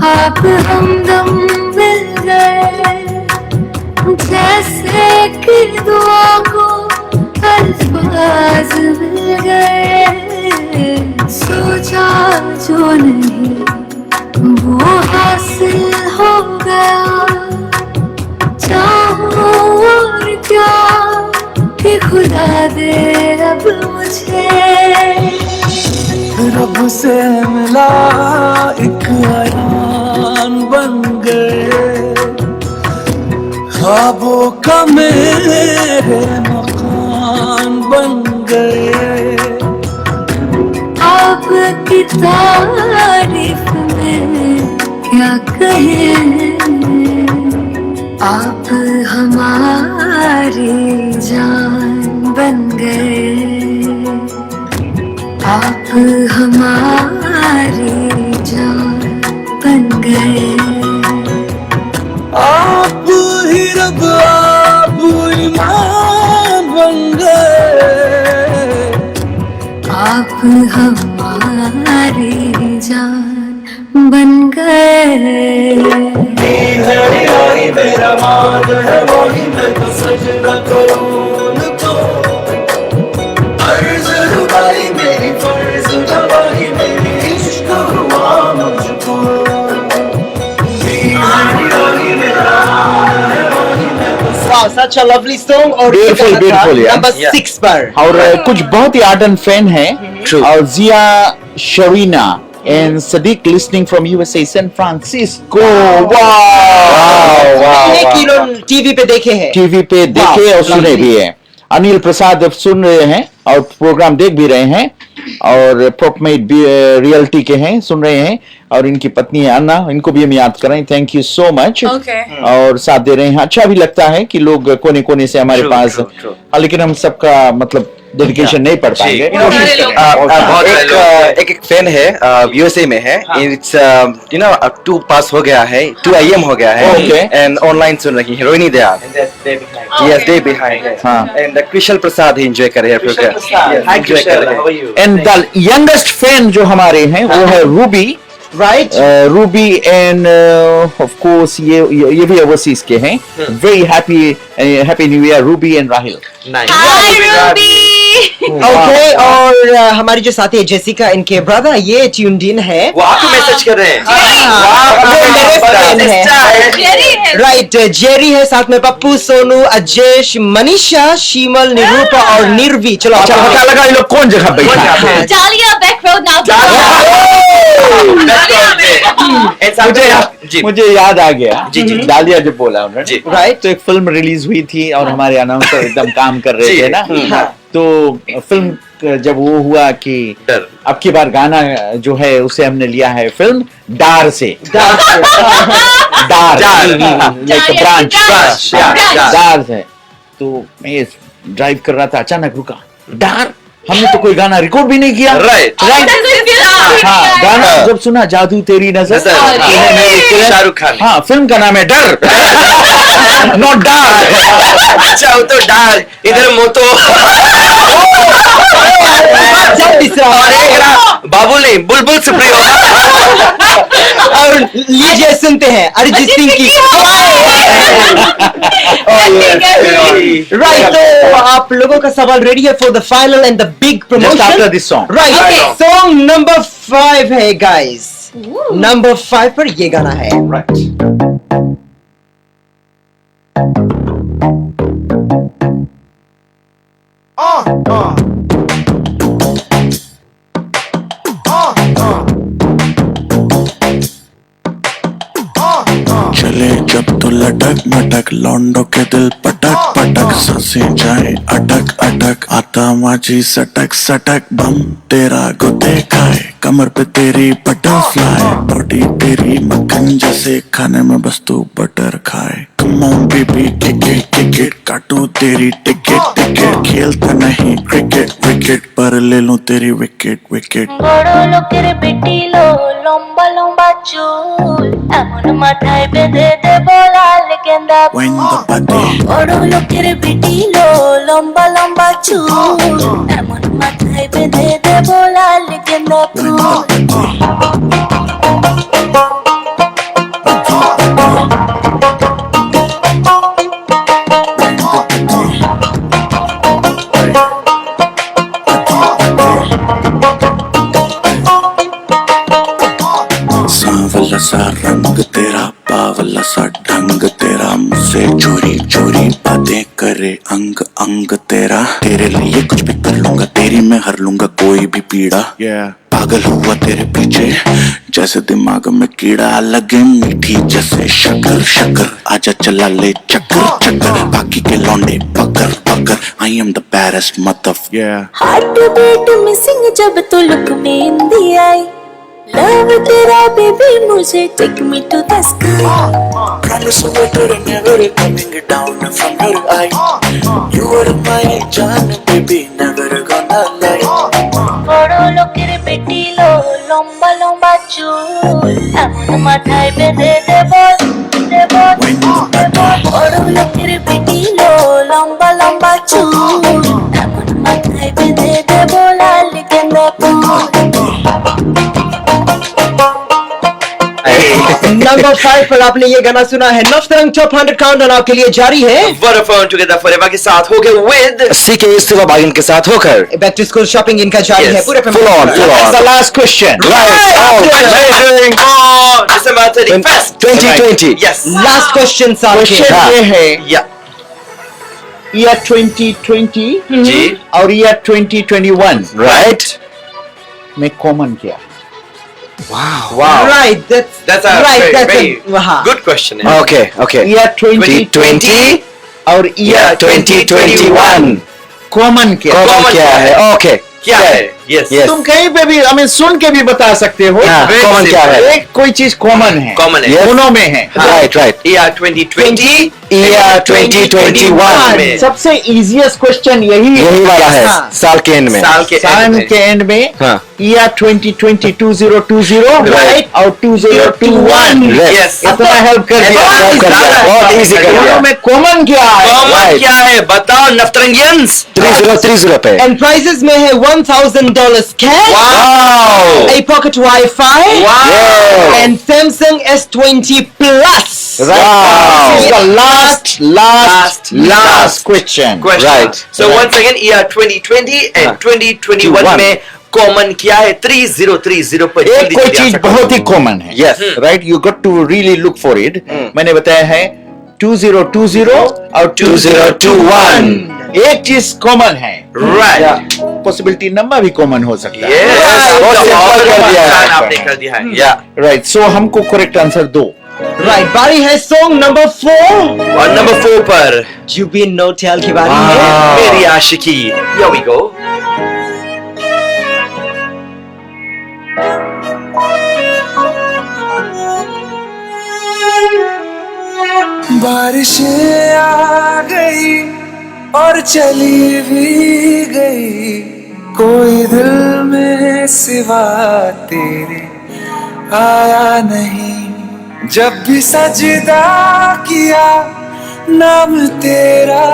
Speaker 2: आप हमदम मिल गए जैसे कि दुआ को अल्फाज मिल गए सोचा जो नहीं वो हासिल हो गया चाहूं और क्या कि खुदा दे अब मुझे
Speaker 11: रब से मिला एक आयान बन गए ख्वाबों का मेरे मकान बन गए
Speaker 2: आपकी तारीफ में क्या कहें आप हमारी जान बन गए आप हमारी जान बन गए
Speaker 11: आप ही रब आप ईमान बन गए
Speaker 2: आप हमारी जान बन गए।
Speaker 14: मेरा मान है वही मैं तो सजना करूं उनको, अर्ज रुबाई मेरी फर्ज गवाही मेरी इश्क हुआ मुझको।
Speaker 4: Wow, such a lovely song और
Speaker 3: Beautiful, beautiful, yeah.
Speaker 4: नंबर 6 पर।
Speaker 3: और कुछ बहुत ही आर्डन फैन हैं और जिया शरीना and Sadiq listening from USA San Francisco.
Speaker 4: wow. TV पे देखे हैं,
Speaker 3: टीवी पे देखे और सुने भी हैं। अनिल प्रसाद अब सुन रहे हैं और प्रोग्राम देख भी रहे हैं और प्रोपमेट भी रियलिटी के हैं, सुन रहे हैं और इनकी पत्नी है अन्ना, इनको भी हम याद कर रहे हैं। Thank you so much. और साथ दे रहे हैं। अच्छा भी लगता है कि लोग कोने कोने से हमारे पास, लेकिन हम सबका मतलब डेडिकेशन नहीं पढ़ पाएंगे।
Speaker 9: एक फैन है यूएसए में है, इट्स यू नो 2 पास हो गया है, 2 AM हो गया है एंड ऑनलाइन सुन रही है Rohini Dayal. Yes day behind and Krishna Prasad ही एंजॉय कर रहे हैं program. Hi Krishna.
Speaker 3: And the youngest fan जो हमारे हैं वो है Ruby,
Speaker 4: right?
Speaker 3: Ruby and of course ये भी ओवरसीज के हैं। Very happy new year Ruby and Rahil.
Speaker 13: Hi Ruby.
Speaker 4: Okay, और हमारी जो साथी है जेसिका, इनके ब्रदर ये ट्यून्ड इन है।
Speaker 5: वो आपको मैसेज कर रहे हैं।
Speaker 4: राइट, जेरी है, साथ में पप्पू, सोनू, अजेश, मनीषा, शीमल, निरूपा और निर्वी। चलो
Speaker 3: अच्छा पता लगा ये लोग कौन जगह बैठा है।
Speaker 13: डालिया बैक रोड नाउ।
Speaker 3: मुझे याद आ गया जी, डालिया जब बोला उन्होंने, राइट, तो एक फिल्म रिलीज हुई थी और हमारे अनाउंसर एकदम काम कर रहे थे ना, तो फिल्म जब वो हुआ कि अब की बार गाना जो है उसे हमने लिया है फिल्म डार से, डार से। तो मैं ड्राइव कर रहा था, अचानक रुका, डार, हमने तो कोई गाना रिकॉर्ड भी नहीं किया। राइट। हाँ, गाना जब सुना जादू तेरी नजर,
Speaker 5: शाहरुख खान।
Speaker 3: हाँ, फिल्म का नाम है डर, नॉट डार।
Speaker 5: अच्छा वो तो डार, इधर मोतो बाबू नहीं, बुलबुल सुप्रियो।
Speaker 4: और लीजिए सुनते हैं अरिजीत सिंह की। राइट, तो आप लोगों का सवाल रेडी है for the final and the big promotion
Speaker 3: after this song.
Speaker 4: Right, song number 5 है गाइस। नंबर 5 पर ये गाना है।
Speaker 15: चले जब तो लटक मटक, लौंडों के दिल पटक पटक, सांसें जाए अटक अटक, आता माझी सटक सटक, बम तेरा गुते खाए, कमर पे तेरी बटरफ्लाई, बॉडी तेरी मक्खन जैसे, खाने में बस तू बटर खाए। Come on baby kick it, काटू तेरी टिकट टिकट, खेलता नहीं क्रिकेट विकेट, पर ले लूं तेरी विकेट विकेट।
Speaker 2: বড় লোকের বেটি লো লম্বা লম্বা চুল, এমন মাথায় বেঁধে দেব লাল গেন্দা ফুল। বড় লোকের বেটি লো লম্বা লম্বা চুল, এমন মাথায় বেঁধে দেব লাল গেন্দা ফুল।
Speaker 15: सांवला सा रंग तेरा, बावला सा ढंग तेरा, मुझसे चोरी चोरी बातें करे अंग अंग तेरा, तेरे लिए कुछ भी कर लूंगा, तेरी मैं हर लूंगा कोई भी पीड़ा। पागल हुआ तेरे पीछे जैसे दिमाग में कीड़ा, लगे मीठी जैसे शक्कर शक्कर, आजा चला ले चक्कर चक्कर, बाकी के लौंडे पकड़ पकड़, आई एम द बैरेस्ट मतलब।
Speaker 2: हार्ट बीट मिसिंग जब तो लुक में इंदी आई, लव तेरा बेबी मुझे take me to the sky.
Speaker 15: Promise water and never coming down from your eye, you are my जान baby never gonna lie।
Speaker 2: বড় লোকের বেটি লো লম্বা লম্বা চুল, এমন মাথায় বেঁধে দেব দেব দেব। বড় লোকের বেটি লো লম্বা লম্বা চুল, এমন মাথায় বেঁধে দেব লাল গেন্দা ফুল।
Speaker 4: नंबर 5 पर आपने ये गाना सुना है। नफ्तरंग टॉप 100 काउंटडाउन आपके लिए जारी है।
Speaker 5: वोडाफोन टुगेदर फॉरएवर के साथ होकर विद
Speaker 9: CK सिल्वर बार्गेन के साथ होकर
Speaker 4: बैक टू स्कूल शॉपिंग इनका जारी है पूरे
Speaker 9: full on.
Speaker 3: That's the last question.
Speaker 5: amazing on December 31st
Speaker 9: 2020.
Speaker 5: yes
Speaker 4: last question
Speaker 3: question ये है
Speaker 5: yeah
Speaker 3: ईयर 2020
Speaker 5: जी
Speaker 3: और ईयर 2021
Speaker 9: Right?
Speaker 3: में कॉमन क्या?
Speaker 5: wow
Speaker 4: right
Speaker 5: that's a very good question
Speaker 9: Okay, okay.
Speaker 3: Year 2020 और ईयर
Speaker 9: 2021.
Speaker 3: कॉमन क्या?
Speaker 9: Common क्या है? Okay.
Speaker 5: क्या है yes
Speaker 3: तुम कहीं पे भी हमें सुन के भी बता सकते हो।
Speaker 9: हाँ, कॉमन क्या है?
Speaker 3: एक कोई चीज कॉमन है,
Speaker 5: कॉमन है
Speaker 3: दोनों में है।
Speaker 9: Right, right.
Speaker 5: year 2020
Speaker 9: Year 2021.
Speaker 5: में
Speaker 3: सबसे इजीएस्ट क्वेश्चन यही
Speaker 9: वाला है साल के एंड में।
Speaker 5: साल के
Speaker 3: एंड में
Speaker 9: हाँ।
Speaker 3: Year 2020 2020
Speaker 9: Right.
Speaker 3: और 2021
Speaker 5: yes
Speaker 3: इतना हेल्प कर दिया।
Speaker 9: बहुत easy कर दिया।
Speaker 3: दोनों में कॉमन क्या है?
Speaker 5: कॉमन क्या है बताओ नफ्तरंगियंस
Speaker 9: 3030 पे।
Speaker 4: एंड प्राइजेस में है $1,000 cash,
Speaker 9: Wow.
Speaker 4: a pocket Wi-Fi,
Speaker 9: Wow.
Speaker 4: and Samsung S20 Plus.
Speaker 9: Wow.
Speaker 3: This is the last question.
Speaker 9: Right.
Speaker 5: so once again year 2020 and 2021 में कॉमन क्या है 3030 पर
Speaker 3: एक
Speaker 5: जल्दी
Speaker 3: कोई
Speaker 5: जल्दी
Speaker 3: चीज
Speaker 5: आ सकते
Speaker 3: बहुत ही
Speaker 5: हो।
Speaker 3: कॉमन है।
Speaker 9: Yes.
Speaker 3: Right, you got to really look for it. मैंने बताया है 2020 और
Speaker 9: 2021.
Speaker 3: एक चीज कॉमन है,
Speaker 5: right
Speaker 3: पॉसिबिलिटी नंबर भी कॉमन हो सकता है।
Speaker 5: yes
Speaker 9: बहुत simple कर दिया है।
Speaker 5: आपने कर दिया है yeah
Speaker 3: राइट, सो हमको करेक्ट आंसर दो।
Speaker 4: राइट, बारी है सॉन्ग नंबर 4
Speaker 5: और नंबर 4 पर
Speaker 4: जुबिन नौटियाल की बारी है।
Speaker 5: मेरी आशिकी here we go
Speaker 11: बारिशें आ गई और चली भी गई, कोई दिल में सिवा तेरे आया नहीं। जब भी सजदा किया नाम तेरा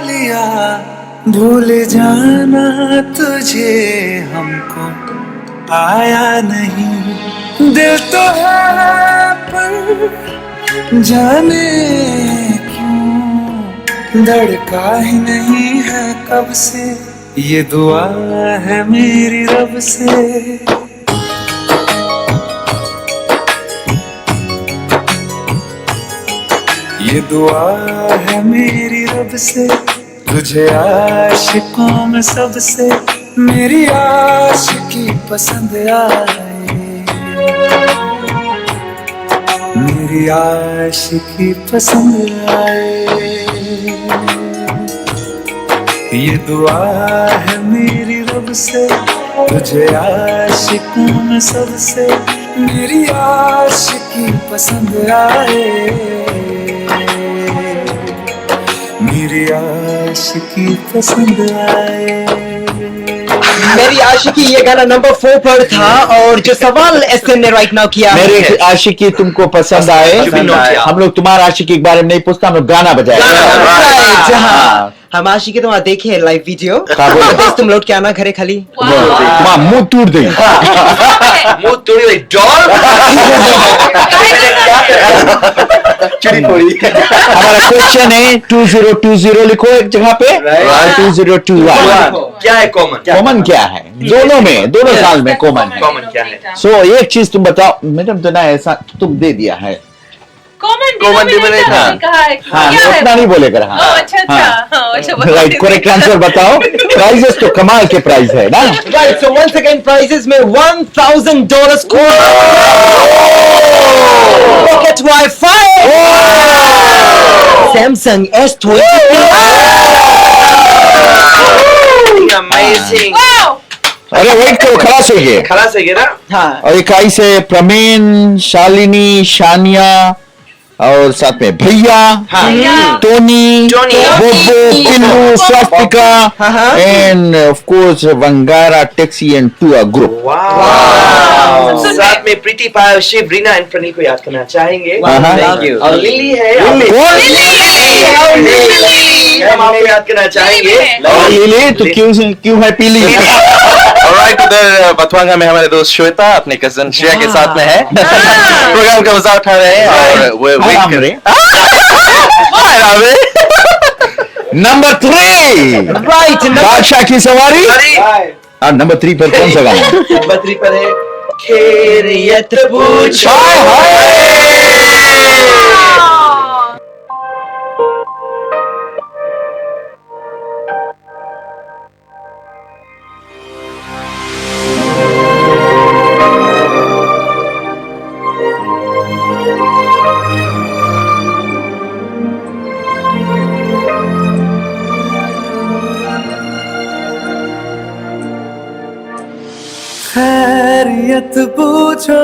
Speaker 11: लिया, भूल जाना तुझे हमको आया नहीं। दिल तो है पर जाने क्यों धड़का ही नहीं है कब से, ये दुआ है मेरी रब से। ये दुआ है मेरी रब से, तुझे आशिकों में सबसे मेरी आशिकी पसंद आए, मेरी आशिकी पसंद आए। ये दुआ है मेरी रब से, तुझे आशिकों में सबसे मेरी आशिकी पसंद आए, मेरी आशिकी पसंद आए।
Speaker 4: मेरी आशिकी ये गाना नंबर 4 पर था, और जो सवाल एसएन ने राइट नाउ किया है,
Speaker 3: मेरी आशिकी तुमको पसंद आए। हम लोग तुम्हारा आशिकी के बारे में नहीं पूछता, हम लोग गाना बजाए।
Speaker 4: राइट, हाँ हम आशिकी तुम्हारा देखे लाइव वीडियो, बस तुम लोड के आना घरे खाली
Speaker 3: तुम्हारा मुंह टूट दे,
Speaker 5: मुंह तोड़ी हुई डॉल
Speaker 3: चिड़ी फोड़ी। हमारा क्वेश्चन है 2020 लिखो एक जगह पे, 2021
Speaker 5: क्या है कॉमन?
Speaker 3: कॉमन क्या है? दोनों में, दोनों साल में कॉमन है।
Speaker 5: कॉमन क्या है?
Speaker 3: सो एक चीज तुम बताओ मैडम, तो ना ऐसा तुम दे दिया है
Speaker 6: कॉमन डिनोमिनेटर कहा है
Speaker 3: हाँ,
Speaker 6: क्या है?
Speaker 3: उतना नहीं बोलेगा।
Speaker 6: ओह, अच्छा
Speaker 3: राइट, करेक्ट आंसर बताओ। प्राइजेस तो कमाल के प्राइस है ना।
Speaker 4: Right, so once again prizes में $1,000 pocket wifi, Samsung S20
Speaker 5: amazing.
Speaker 3: अरे वेट करो, खलास हो गए।
Speaker 5: खलास है ना?
Speaker 4: हाँ,
Speaker 3: और एक आई से प्रमीन, शालिनी, शानिया और साथ में भैया, टोनी, बोबो, पिल्लू, Swastika and of course Wangara taxi and tour group.
Speaker 5: साथ में प्रीति पायल, शिव, रीना एंड प्रनी को याद करना चाहेंगे।
Speaker 3: Thank you.
Speaker 5: और लिली है, हम आपको याद करना चाहेंगे।
Speaker 3: और लिली तो क्यों है पीली?
Speaker 9: राइट उधर बथवांगा में हमारे दोस्त श्वेता अपने कजन श्रेया के साथ में है। प्रोग्राम का मजा उठा रहे हैं और वो वेट कर रहे हैं।
Speaker 3: नंबर 3
Speaker 4: राइट
Speaker 3: बादशाह की सवारी। नंबर 3 पर कौन सा गाना?
Speaker 5: नंबर 3 पर है खैरियत पूछो।
Speaker 11: खैरियत पूछो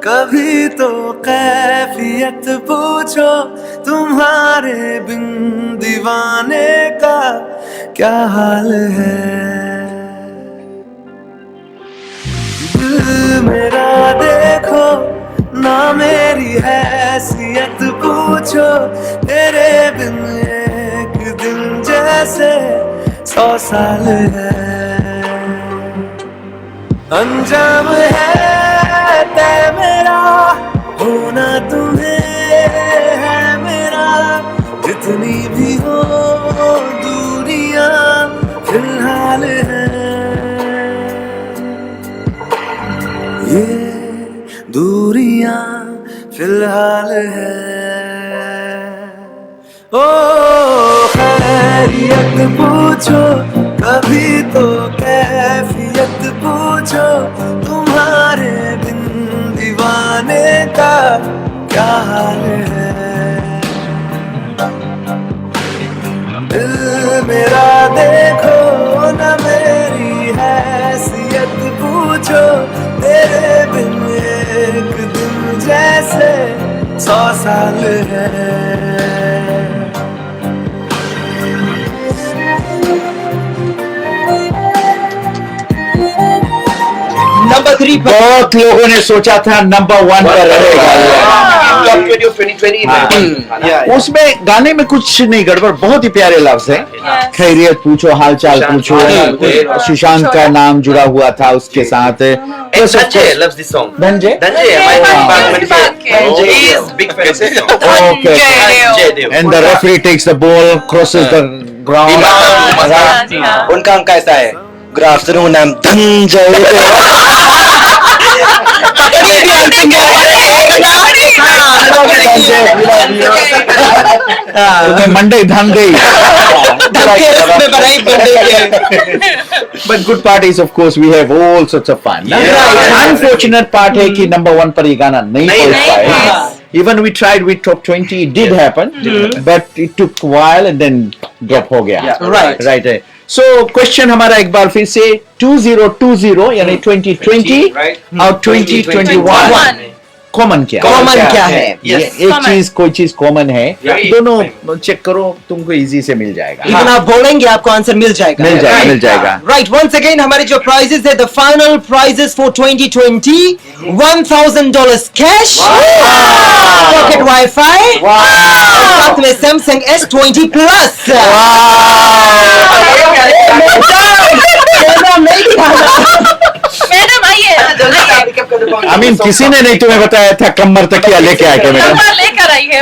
Speaker 11: कभी तो कैफियत पूछो, तुम्हारे बिन दीवाने का क्या हाल है। दिल मेरा देखो ना मेरी हैसियत पूछो, तेरे बिन एक दिन जैसे 100 साल है। अंजाम है तय मेरा होना तुम्हें है मेरा, जितनी भी हो दूरियां फिलहाल है। ये दूरियां फिलहाल है। ओ खैरियत पूछो कभी तो कैफियत पूछो, तुम्हारे बिन दीवाने का क्या हाल है। दिल मेरा देखो ना मेरी हैसियत पूछो, तेरे बिन एक दिन जैसे 100 साल है।
Speaker 4: नंबर 3 पर
Speaker 3: बहुत लोगों ने सोचा था नंबर 1 पर रहेगा। उसमें गाने में कुछ नहीं गड़बड़, बहुत ही प्यारे लफ्ज है। खैरियत पूछो, हालचाल पूछो, सुशांत का नाम जुड़ा हुआ था उसके साथ।
Speaker 5: Dhananjay loves this song.
Speaker 3: Dhananjay and the referee takes the ball, crosses the ground.
Speaker 9: उनका अंक ऐसा है, good afternoon I am Dhananjay.
Speaker 3: Monday धन गई। But good part is of course we have all sorts of fun. Unfortunate part है कि number 1 पर ये गाना नहीं पहुंच पाए। Even we tried with top 20, it did happen, but it took a while and then drop हो गया। Right है। So question हमारा एक बार फिर से 2020 यानी 2020 और 2021 कॉमन क्या है? एक चीज कोई चीज कॉमन है, दोनों चेक करो, तुमको इजी से मिल जाएगा।
Speaker 4: इतना आप बोलेंगे आपको आंसर मिल जाएगा। राइट, वंस अगेन हमारे जो प्राइजेस है, द फाइनल प्राइजेस फॉर 2020 $1,000 कैश, पॉकेट वाईफाई, साथ में सैमसंग S20 प्लस।
Speaker 6: मैडम आइए।
Speaker 3: I mean, किसी ने नहीं तुम्हें बताया था कमर तक क्या लेके आए थे मैडम?
Speaker 6: लेकर आई है।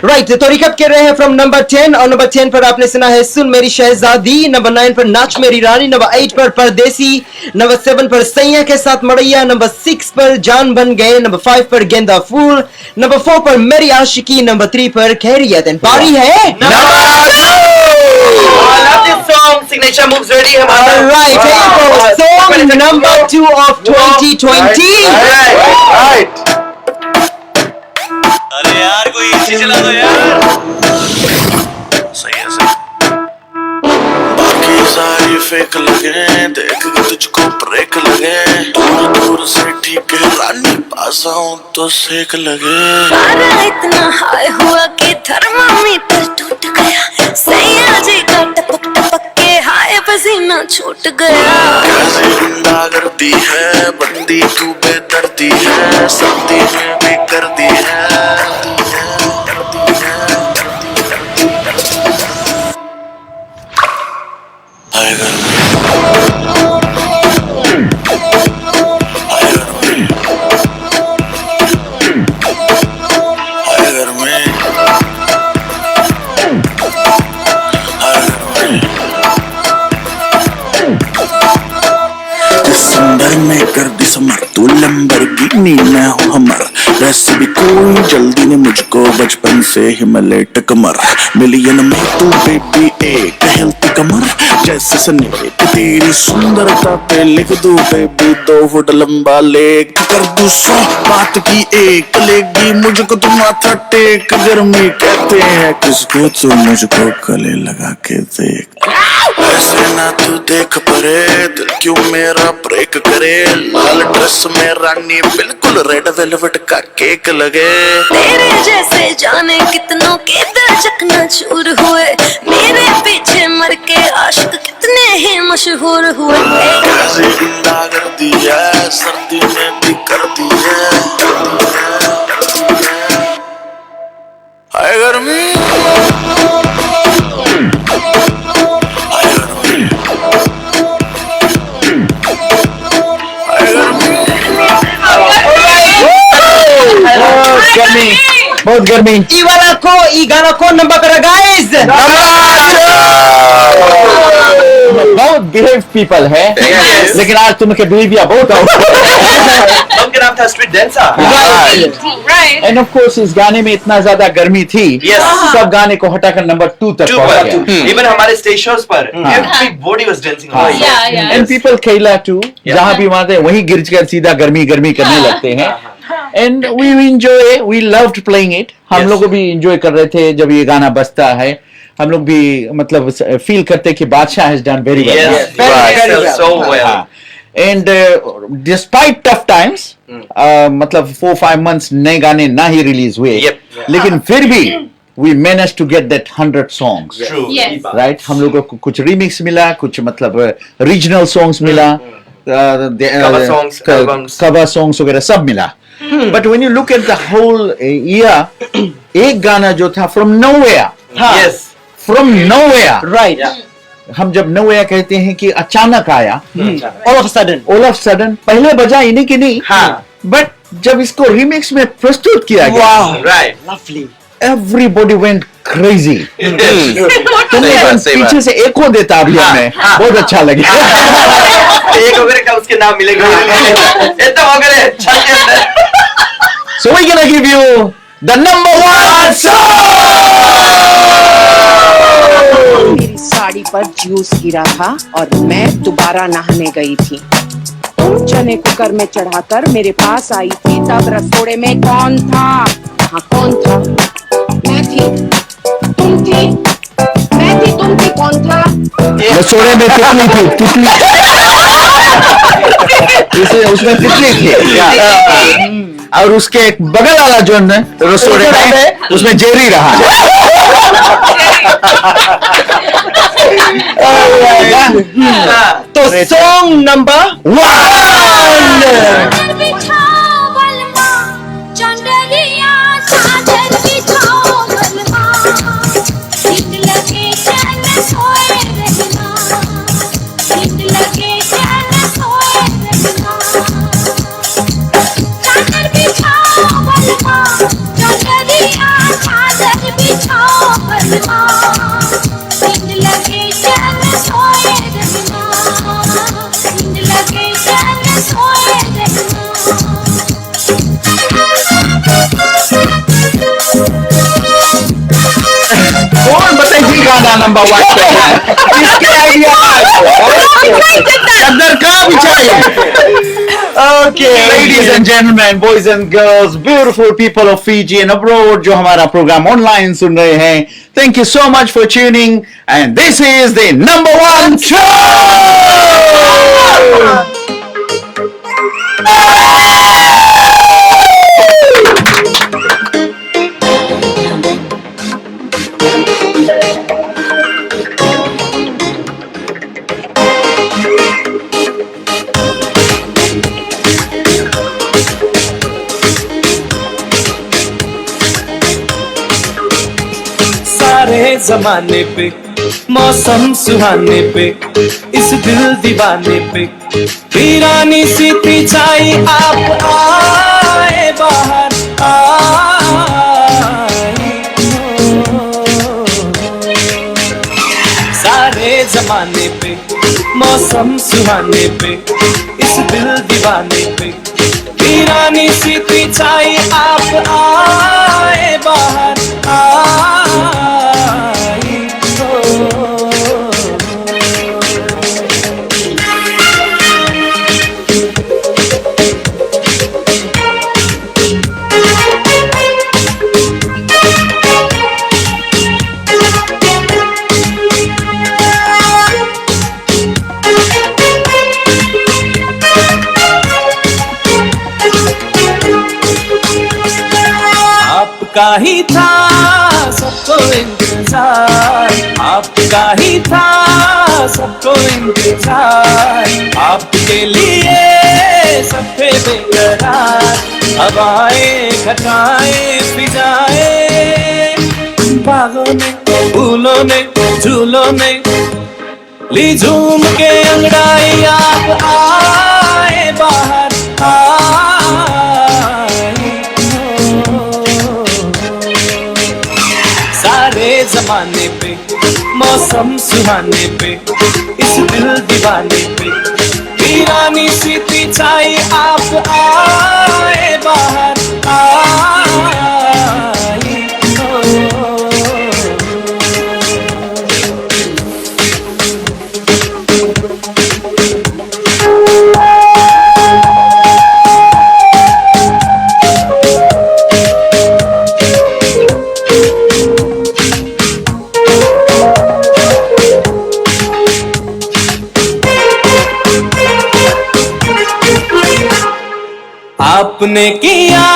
Speaker 4: राइट, तो रिकैप कर रहे हैं फ्रॉम नंबर 10, और नंबर 10 पर आपने सुना है सुन मेरी शहजादी, नंबर 9 पर नाच मेरी रानी, नंबर 8 पर परदेसी, नंबर 7 पर सैया के साथ मड़ैया, नंबर 6 पर जान बन गए, नंबर 5 पर गेंदा फूल, नंबर 4 पर मेरी आशिकी, नंबर 3 पर खैरियत। एंड बारी है number 2।
Speaker 5: I love this song. Signature moves ready.
Speaker 4: Alright, here you go. Song number 2 of 2020.
Speaker 9: Right.
Speaker 11: अरे यार कोई इसी चला दो यार। सही है सही। बाकी सारी फेक लगे, देख के तुझको ब्रेक लगे, दूर दूर से ठीक है रानी, पास आऊं तो सेक लगे।
Speaker 2: पारा इतना हाई हुआ कि थर्मामीटर टूट गया, सैया जी का टपक टपक के हाय पसीना छूट गया।
Speaker 11: कैसे गुंडा करती है बंदी, तू बेदर्दी है, सर्दी में भी करती है।
Speaker 15: लैम्बोर्गिनी मैं हूँ हमर, वैसे भी कोई जल्दी नहीं मुझको, बचपन से ही मैं लेट कमर, मिलियन में तू बेबी एक हेल्थी कमर, जैसे सनी तेरी सुंदरता पे लिख दूं बेबी 2 फुट लंबा लेख, कर दूं 100 बात की एक, लेगी मुझको तुम माथा टेक, गर्मी कहते हैं किसको, तू मुझको गले लगा के देख, ऐसे ना तू देख परे, दिल क्यों मेरा ब्रेक करे, लाल ड्रेस में रानी बिल्कुल रेड वेलवेट का केक लगे,
Speaker 2: तेरे जैसे जाने कितनों के दिल चकना चूर हुए, मेरे पीछे मर के आशिक कितने ही मशहूर हुए,
Speaker 15: कैसे जिंदा कर दी है, सर्दी में भी कर दी है, हाय गर्मी
Speaker 3: गर्मी, बहुत गर्मी।
Speaker 4: ई वाला को ई गाना कौन नंबर करा गाइस?
Speaker 3: बहुत बिहेव पीपल है, लेकिन आज तुमके बिहेवियर बहुत
Speaker 5: उनका नाम था street dancer.
Speaker 3: And of course इस गाने में इतना ज्यादा गर्मी थी, सब गाने को हटाकर नंबर 2 तक पहुंच गया।
Speaker 5: इवन हमारे स्टेज शोज पर everybody was dancing,
Speaker 3: and people खेला टू, जहाँ भी वहां थे वहीं गिर कर सीधा गर्मी गर्मी करने लगते हैं। And we enjoy, we loved playing it, हम लोग भी एंजॉय कर रहे थे जब ये गाना बजता है, हम लोग भी मतलब फील करते कि बादशाह has done very well. And despite tough times, मतलब 4-5 months नए गाने ना ही रिलीज हुए, लेकिन फिर भी we managed to get that 100 songs, right? हम लोगों को कुछ remix मिला, कुछ मतलब regional songs मिला, cover songs वगैरह सब मिला। But when you look at the whole year, एक गाना जो था from nowhere, from nowhere,
Speaker 4: right?
Speaker 3: हम जब nowhere कहते हैं कि अचानक आया, all of a sudden, पहले बजा इन्हीं की नहीं, but जब इसको remix में प्रस्तुत किया गया,
Speaker 4: lovely,
Speaker 3: everybody went crazy. तुमने पीछे से एको देता अभी हमें, बहुत अच्छा लगा।
Speaker 5: एक वगैरह का उसके नाम मिलेगा, इतना वगैरह।
Speaker 3: So we're gonna give you the number 1 song.
Speaker 16: मेरी साड़ी पर जूस गिरा था और मैं दोबारा नहाने गई थी। तुम चने कुकर में चढ़ाकर मेरे पास आई थी, तब रसोड़े में कौन था? हाँ कौन था? मैं थी, तुम थी, मैं थी, तुम थी, कौन था?
Speaker 3: रसोड़े में तितली थी, तितली उसमें तितली थी, और उसके एक बगल वाला जो है रसोड़े में, उसमें जेरी रहा।
Speaker 4: तो सॉन्ग नंबर 1,
Speaker 3: कौन बताइए गाना नंबर 1 पे है? इसके आइडिया अंदर कहाँ भी चाहिए? Okay, ladies and gentlemen, boys and girls, beautiful people of Fiji and abroad जो हमारा प्रोग्राम ऑनलाइन सुन रहे हैं, thank you so much for tuning, and this is the number 1 show.
Speaker 11: सारे जमाने पे, मौसम सुहाने पे, इस दिल दीवाने पे, वीरानी सी थी छाई, आप आए बाहर आए। सारे जमाने पे, मौसम सुहाने पे, इस दिल दीवाने पे,
Speaker 7: वीरानी सी पिछाई आप आए बाहर आई हो। आपका ही था सबको इंतजार, आपका ही था सबको इंतजार, आपके लिए सब थे बेकरार। अब आए घटाए फिजाए बागों में फूलों में झूलों में ली झूम के अंगड़ाई आप आए बाहर सारे जमाने पे मौसम सुहाने पे इस दिल दीवाने पे वीरानी सी पिछाई आप आए बाहर आई हो। आपने किया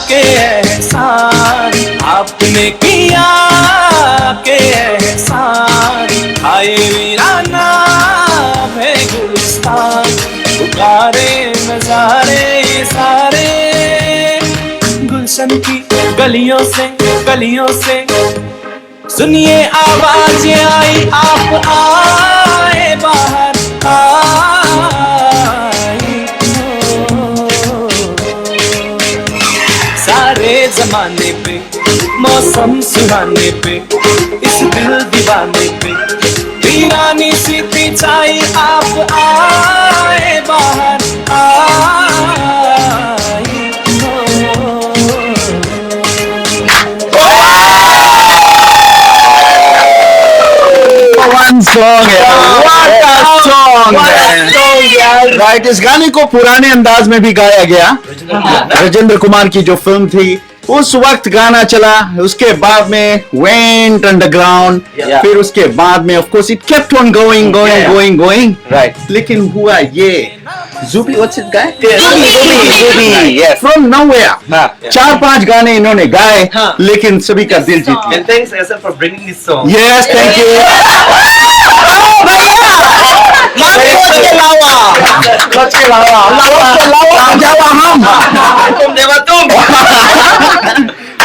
Speaker 7: के एहसान, आपने किया के एहसान, आए वीराना है गुलिस्तान, पुकारे नजारे ये सारे गुलशन की गलियों से सुनिए आवाज आई आप आए बाहर सारे जमाने पे मौसम सुहाने पे इस दिल दीवाने पे वीरानी सी पिछाई आप आए बाहर आई हो।
Speaker 3: One song है, what a song है। राइट, इस गाने को पुराने अंदाज में भी गाया गया। राजेंद्र कुमार की जो फिल्म थी उस वक्त गाना चला, उसके बाद में went underground, फिर उसके बाद में of course it kept on going, right? लेकिन हुआ ये Zubi, what's it guy? Zubi, yes. From nowhere. 4-5 गाने इन्होंने गाए, लेकिन सभी का दिल जीत लिया।
Speaker 5: And thanks Asa for bringing this song.
Speaker 3: Yes, thank you.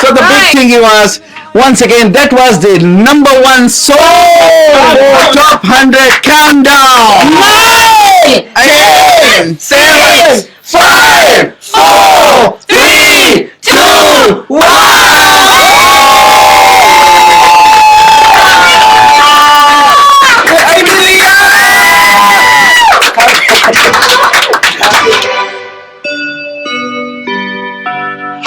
Speaker 3: So the big thing was, once again, that was the #1 song. Top 100 countdown. 9, 8, 7, 5, 4, 3, 2, 1.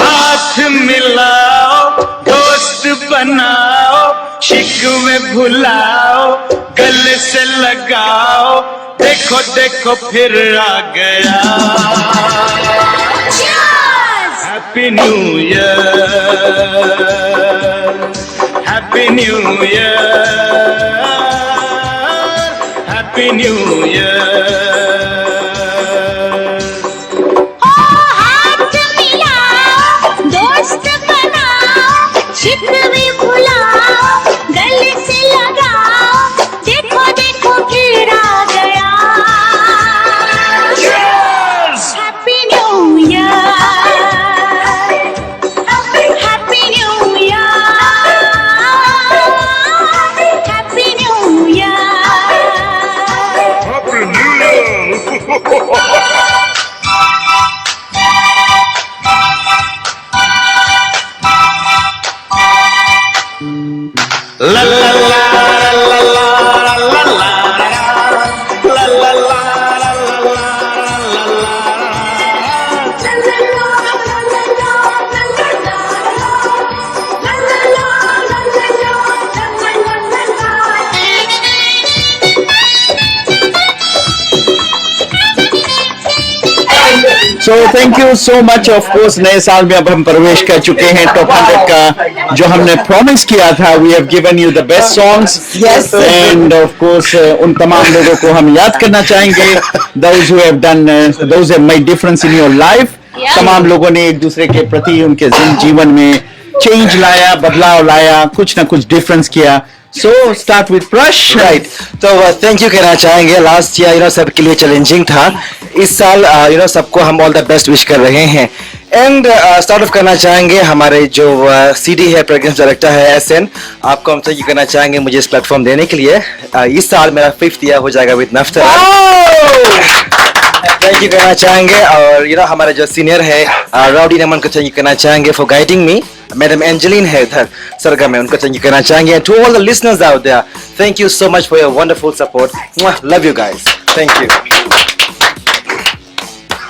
Speaker 7: हाथ मिलाओ दोस्त बनाओ शिकवे भुलाओ गले से लगाओ देखो देखो फिर आ गया happy new year happy new year happy new year
Speaker 2: शिकवे भुलाओ गले से लगाओ देखो देखो फिर आ गया happy new year happy new year happy new year happy new year
Speaker 7: La la la la la la la la la la la la
Speaker 3: So thank you so much. Of course, नए साल में अब हम प्रवेश कर चुके हैं top 100 का जो हमने प्रॉमिस किया था. We have given you the best songs.
Speaker 8: Yes.
Speaker 3: And of course, उन तमाम लोगों को हम याद करना चाहेंगे. Those who have done, those have made difference in your life. तमाम लोगों ने एक दूसरे के प्रति उनके जीवन में चेंज लाया, बदलाव लाया, कुछ ना कुछ डिफरेंस किया. So start with Prash.
Speaker 9: Right. तो थैंक यू कहना चाहेंगे. लास्ट ईयर सबके लिए चैलेंजिंग था. इस साल सबको हम ऑल द बेस्ट विश कर रहे हैं. एंड स्टार्ट ऑफ करना चाहेंगे हमारे जो CD है, प्रोग्राम डायरेक्टर है SN. आपको हम थैंक यू करना चाहेंगे मुझे इस प्लेटफॉर्म देने के लिए. इस साल मेरा 5th ईयर हो जाएगा विद नफ्तरा. थैंक यू कहना चाहेंगे. और हमारे जो सीनियर है राउडी नमन को थैंक यू करना चाहेंगे for guiding me. Madam Angeline है इधर सरगम में, उनको थैंक यू करना चाहेंगे. To all the listeners out there, thank you so much for your wonderful support. Love you guys. Thank you.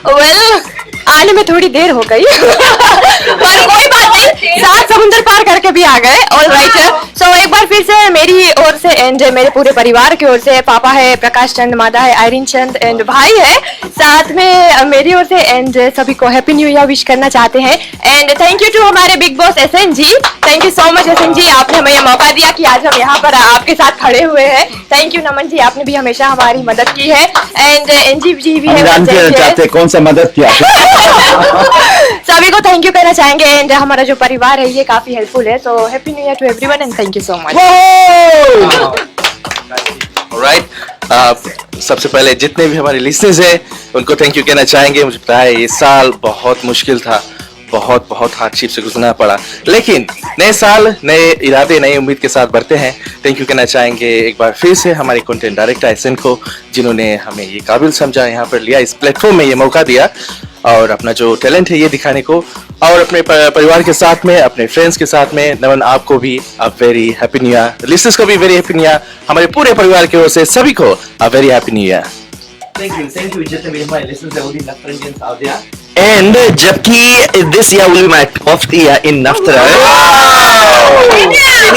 Speaker 13: Well, आने में थोड़ी देर हो गई पर कोई बात नहीं, 7 समुंदर पार करके भी आ गए. All right. सो एक बार फिर से मेरी ओर से एंड मेरे पूरे परिवार की ओर से, पापा है प्रकाश चंद, माता है आयरिन चंद एंड भाई है साथ में मेरी ओर से, एंड सभी को हैप्पी न्यू ईयर विश करना चाहते हैं. एंड थैंक यू टू हमारे big boss SN ji. Thank you so much SN ji, आपने हमें ये मौका दिया कि आज हम यहाँ पर आपके साथ खड़े हुए हैं. थैंक यू नमन जी, आपने भी हमेशा हमारी मदद की है. एंड NG जी भी है.
Speaker 3: कौन सा मदद किया?
Speaker 13: सभी को थैंक यू कहना चाहेंगे. एंड हमारा जो परिवार है ये काफी हेल्पफुल है. So happy new year to everyone and thank you so much.
Speaker 9: Right. सबसे पहले जितने भी हमारे लिसनर्स हैं उनको थैंक यू कहना चाहेंगे. मुझे पता है ये साल बहुत मुश्किल था, बहुत हार्डशिप से गुजरना पड़ा, लेकिन नए साल नए इरादे नए उम्मीद के साथ बढ़ते हैं. थैंक यू कहना चाहेंगे एक बार फिर से हमारे कंटेंट डायरेक्टर SN को, जिन्होंने हमें ये काबिल समझा, यहाँ पर लिया, इस प्लेटफॉर्म में ये मौका दिया और अपना जो टैलेंट है ये दिखाने को. और अपने परिवार के साथ में, अपने फ्रेंड्स के साथ में. नमन आपको भी very happy new year. Listeners को भी वेरी हैप्पी न्यू ईयर. हमारे पूरे परिवार की ओर से सभी को very happy new year.
Speaker 5: Thank you जितने भी हमारे listeners हैं, all the Naftarans out there.
Speaker 9: And जबकि this year will be my 12th year in Naftara.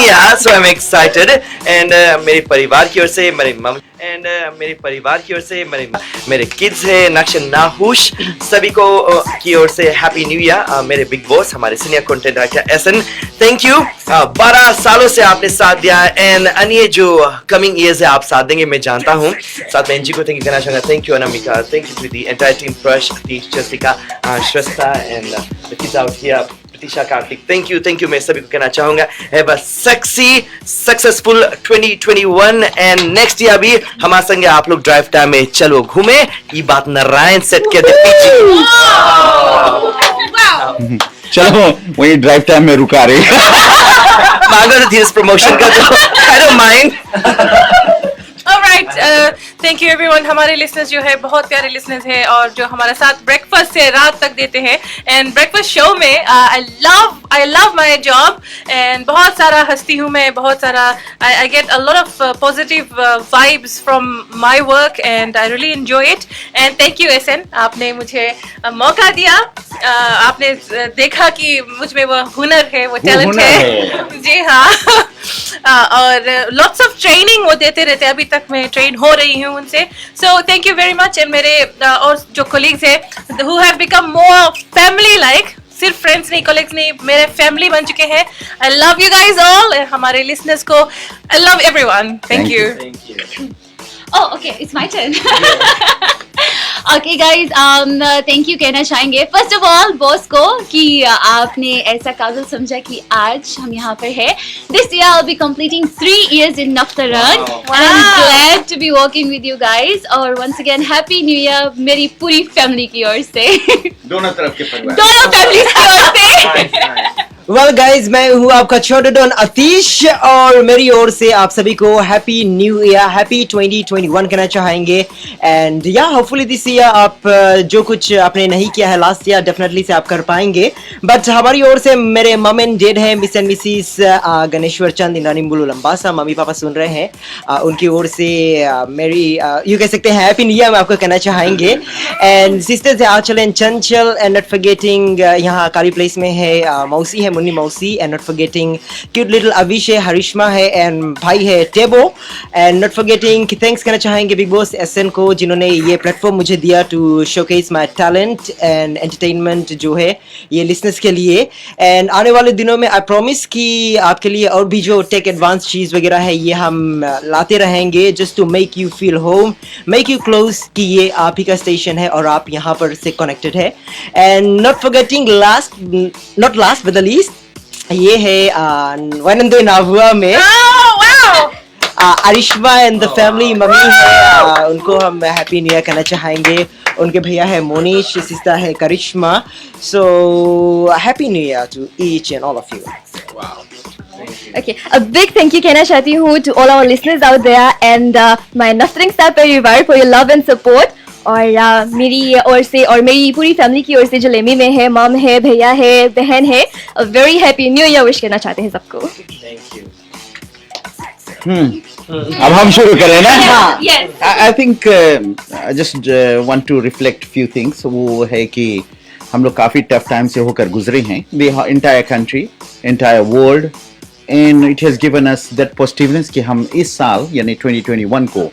Speaker 5: Yeah, so I'm excited. And मेरे परिवार की ओर से मेरी मम एंड मेरे परिवार की ओर से मेरे किड्स है नक्शन नाहुश, सभी को की ओर से हैप्पी न्यू ईयर. मेरे बिग बॉस हमारे senior content director SN, thank you. 12 सालों से आपने साथ दिया एंड अन्य जो कमिंग ईयर्स है आप साथ देंगे मैं जानता हूँ. साथ में NG को थैंक यू कहना चाहूंगा. Thank you Anamika, thank you to the entire team, Prash, Atish, Jessica, Shrasta and the kids out here, Pratiksha, Kartik. Thank you मैं सभी को कहना चाहूंगा. Have a sexy successful 2021 and next year भी हमारे संगे आप लोग ड्राइव टाइम में चलो घूमे. ये बात नारायण सेट के दे पीछे.
Speaker 3: चलो वही ड्राइव टाइम में रुका रहे.
Speaker 5: मांगो तो धीरे प्रमोशन का तो I don't mind.
Speaker 6: Alright, thank you everyone. हमारे listeners जो है बहुत प्यारे listeners है और जो हमारे साथ breakfast से रात तक देते हैं. And breakfast show में I love my job and बहुत सारा हंसती हूँ मैं, बहुत सारा I get a lot of positive vibes from my work and I really enjoy it. And thank you SN, आपने मुझे मौका दिया. आपने देखा कि मुझ में वो हुनर है, वो टैलेंट है. जी हाँ. और lots of training वो देते रहते हैं. अभी तक मैं ट्रेन हो रही हूँ उनसे. So thank you very much. and मेरे और जो colleagues हैं who have become more family like, सिर्फ फ्रेंड्स नहीं, कॉलीग्स नहीं, मेरे फैमिली बन चुके हैं. I love you guys all. हमारे listeners को I love everyone. Thank you.
Speaker 17: Oh, okay, it's my turn. Okay guys, thank you कहना चाहेंगे first of all बॉस को कि आपने ऐसा काबिल समझा कि आज हम यहाँ पर है. This year I'll be completing 3 years in Naftaran. I'm glad to be working with you guys. और once again happy new year मेरी पूरी फैमिली की ओर से.
Speaker 3: दोनों तरफ के परिवार,
Speaker 17: दोनों फैमिलीज की ओर से.
Speaker 4: वेल गाइज, मैं हूँ आपका छोटा डॉन अतीश और मेरी ओर से आप सभी को हैप्पी न्यू ईयर, हैप्पी 2021 कहना चाहेंगे. एंड या होपफुली दिस ईयर आप जो कुछ आपने नहीं किया है लास्ट ईयर डेफिनेटली से आप कर पाएंगे. बट हमारी ओर से मेरे मम एंड डैड है miss and missus Ganeshwar Chand Indrani Bulu Lambasa, मम्मी पापा सुन रहे हैं, उनकी ओर से मेरी यू कह सकते हैं हैप्पी न्यू ईयर हम आपको कहना चाहेंगे. एंड सिस्टर्स है Aanchal and Chanchal and not forgetting यहाँ कारी प्लेस में है मौसी है मुन्नी मौसी, and not forgetting cute little Avish है, हरिश्मा है, एंड भाई है टेबो, एंड नॉट फॉरगेटिंग कि थैंक्स करना चाहेंगे बिग बॉस एसएन को जिन्होंने ये प्लेटफॉर्म मुझे दिया to showcase my talent and entertainment जो है ये लिसनर्स के लिए। एंड आने वाले दिनों में आई प्रॉमिस कि आपके लिए और भी जो टेक एडवांस चीज़ वगैरह है ये हम लाते रहेंगे, just to make you feel home, make you close, कि ये आप ही का स्टेशन है और आप यहाँ पर से कनेक्टेड है। And not forgetting not last but the least, ये है वनंदे नाभुआ में अरिश्मा एंड द फैमिली, मम्मी है, उनको हम हैप्पी न्यू ईयर कहना चाहेंगे। उनके भैया है मोनिश, सिस्टर है Karishma, so happy new year to each and all of you.
Speaker 13: Okay, a big thank you कहना चाहती हूँ to all our listeners out there and my Naftaring Star परिवार for your love and support। और मेरी ओर से और मेरी पूरी फैमिली की ओर से जो लेमी में है, मॉम है, भैया है, बहन है, a very happy new year wish करना चाहते हैं सबको।
Speaker 3: अब हम शुरू करें ना?
Speaker 17: Yes.
Speaker 3: I think I just want to reflect few things। वो है कि हम लोग काफी टफ टाइम से होकर गुजरे हैं, the entire country, entire world, and it has given us that positiveness कि हम इस साल यानी 2021 को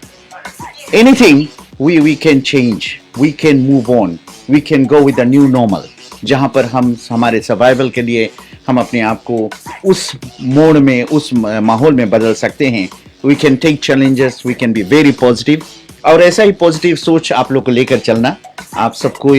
Speaker 3: anything we can change, we can move on, we can go with the new normal, जहाँ पर हम हमारे सर्वाइवल के लिए हम अपने आप को उस मोड में, उस माहौल में बदल सकते हैं। We can take challenges, we can be very positive, और ऐसा ही पॉजिटिव सोच आप लोग को लेकर चलना। आप सबको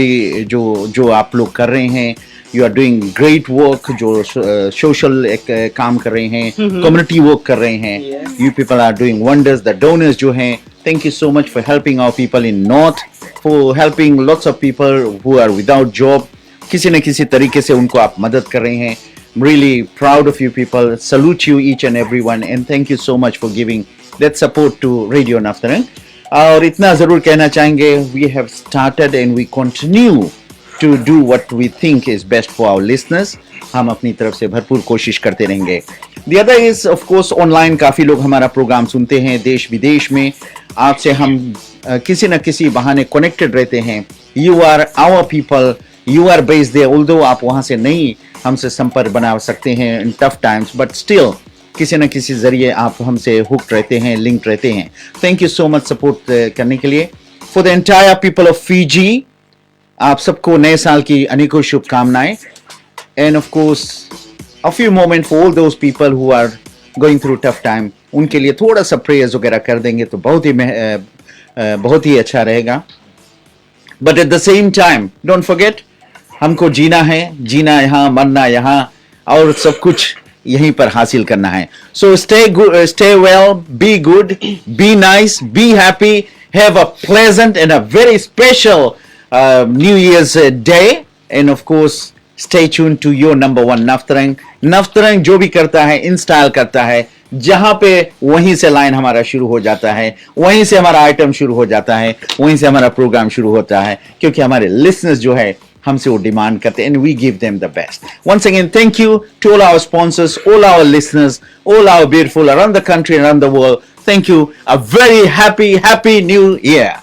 Speaker 3: जो आप लोग कर रहे हैं, you are doing great work, जो सोशल काम कर रहे हैं, कम्युनिटी वर्क कर रहे हैं, you people are doing wonders. The donors जो हैं, thank you so much for helping our people in north, for helping lots of people who are without job. किसी न किसी तरीके से उनको आप मदद कर रहे हैं। I'm really proud of you people. Salute you each and everyone, and thank you so much for giving that support to Radio Naftaring। और इतना जरूर कहना चाहेंगे, we have started and we continue to do what we think is best for our listeners। हम अपनी तरफ से भरपूर कोशिश करते रहेंगे। The other is of course online, काफी लोग हमारा प्रोग्राम सुनते हैं देश विदेश में। आपसे हम किसी न किसी बहाने कनेक्टेड रहते हैं। You are our people, you are based there, although आप वहाँ से नहीं हमसे संपर्क बना सकते हैं इन टफ टाइम्स, बट स्टिल किसी न किसी जरिए आप हमसे हुक्ड रहते हैं, लिंक्ड रहते हैं। Thank you so much support करने के लिए। For the entire people of Fiji, आप सबको नए साल की अनेकों शुभकामनाएं। And of course a few moment for all those people who are going through tough time, उनके लिए थोड़ा सा प्रेयर्स वगैरह कर देंगे तो बहुत ही अच्छा रहेगा। But at the same time don't forget, हमको जीना है, जीना यहाँ, मरना यहाँ, और सब कुछ यहीं पर हासिल करना है। So stay good, stay well, be good, be nice, be happy, have a pleasant and a very special new years day, and of course stay tune to your number one नफ्तरंग। नफ्तरंग जो भी करता है इन स्टाइल करता है, जहां पे वहीं से लाइन हमारा शुरू हो जाता है, वहीं से हमारा आइटम शुरू हो जाता है, वहीं से हमारा प्रोग्राम शुरू होता है, क्योंकि हमारे लिसनर्स जो है हमसे वो डिमांड करते हैं, and we give them the best. Once again thank you to all our sponsors, all our listeners, all our beautiful around the country, around the world. Thank you, a very happy new year.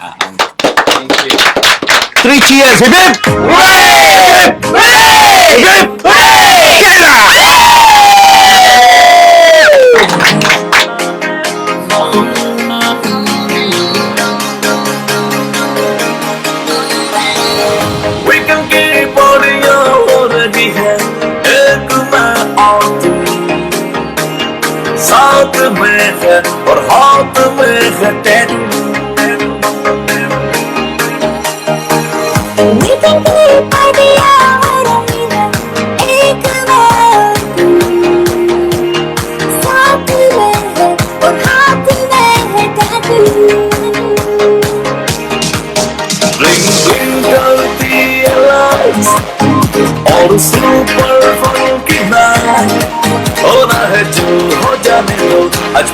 Speaker 3: 3 cheers, hip hip! Hooray! Hooray! Hip
Speaker 11: We can keep on already है एक मैं और तू, साथ में है और हाथ में है tattoo. We can keep on already है एक मैं और तू, साथ में है और हाथ में है टैटू। Ring ring करती है lights और सुपर फंकी नाइट, होना है जो हो जाने दो, आज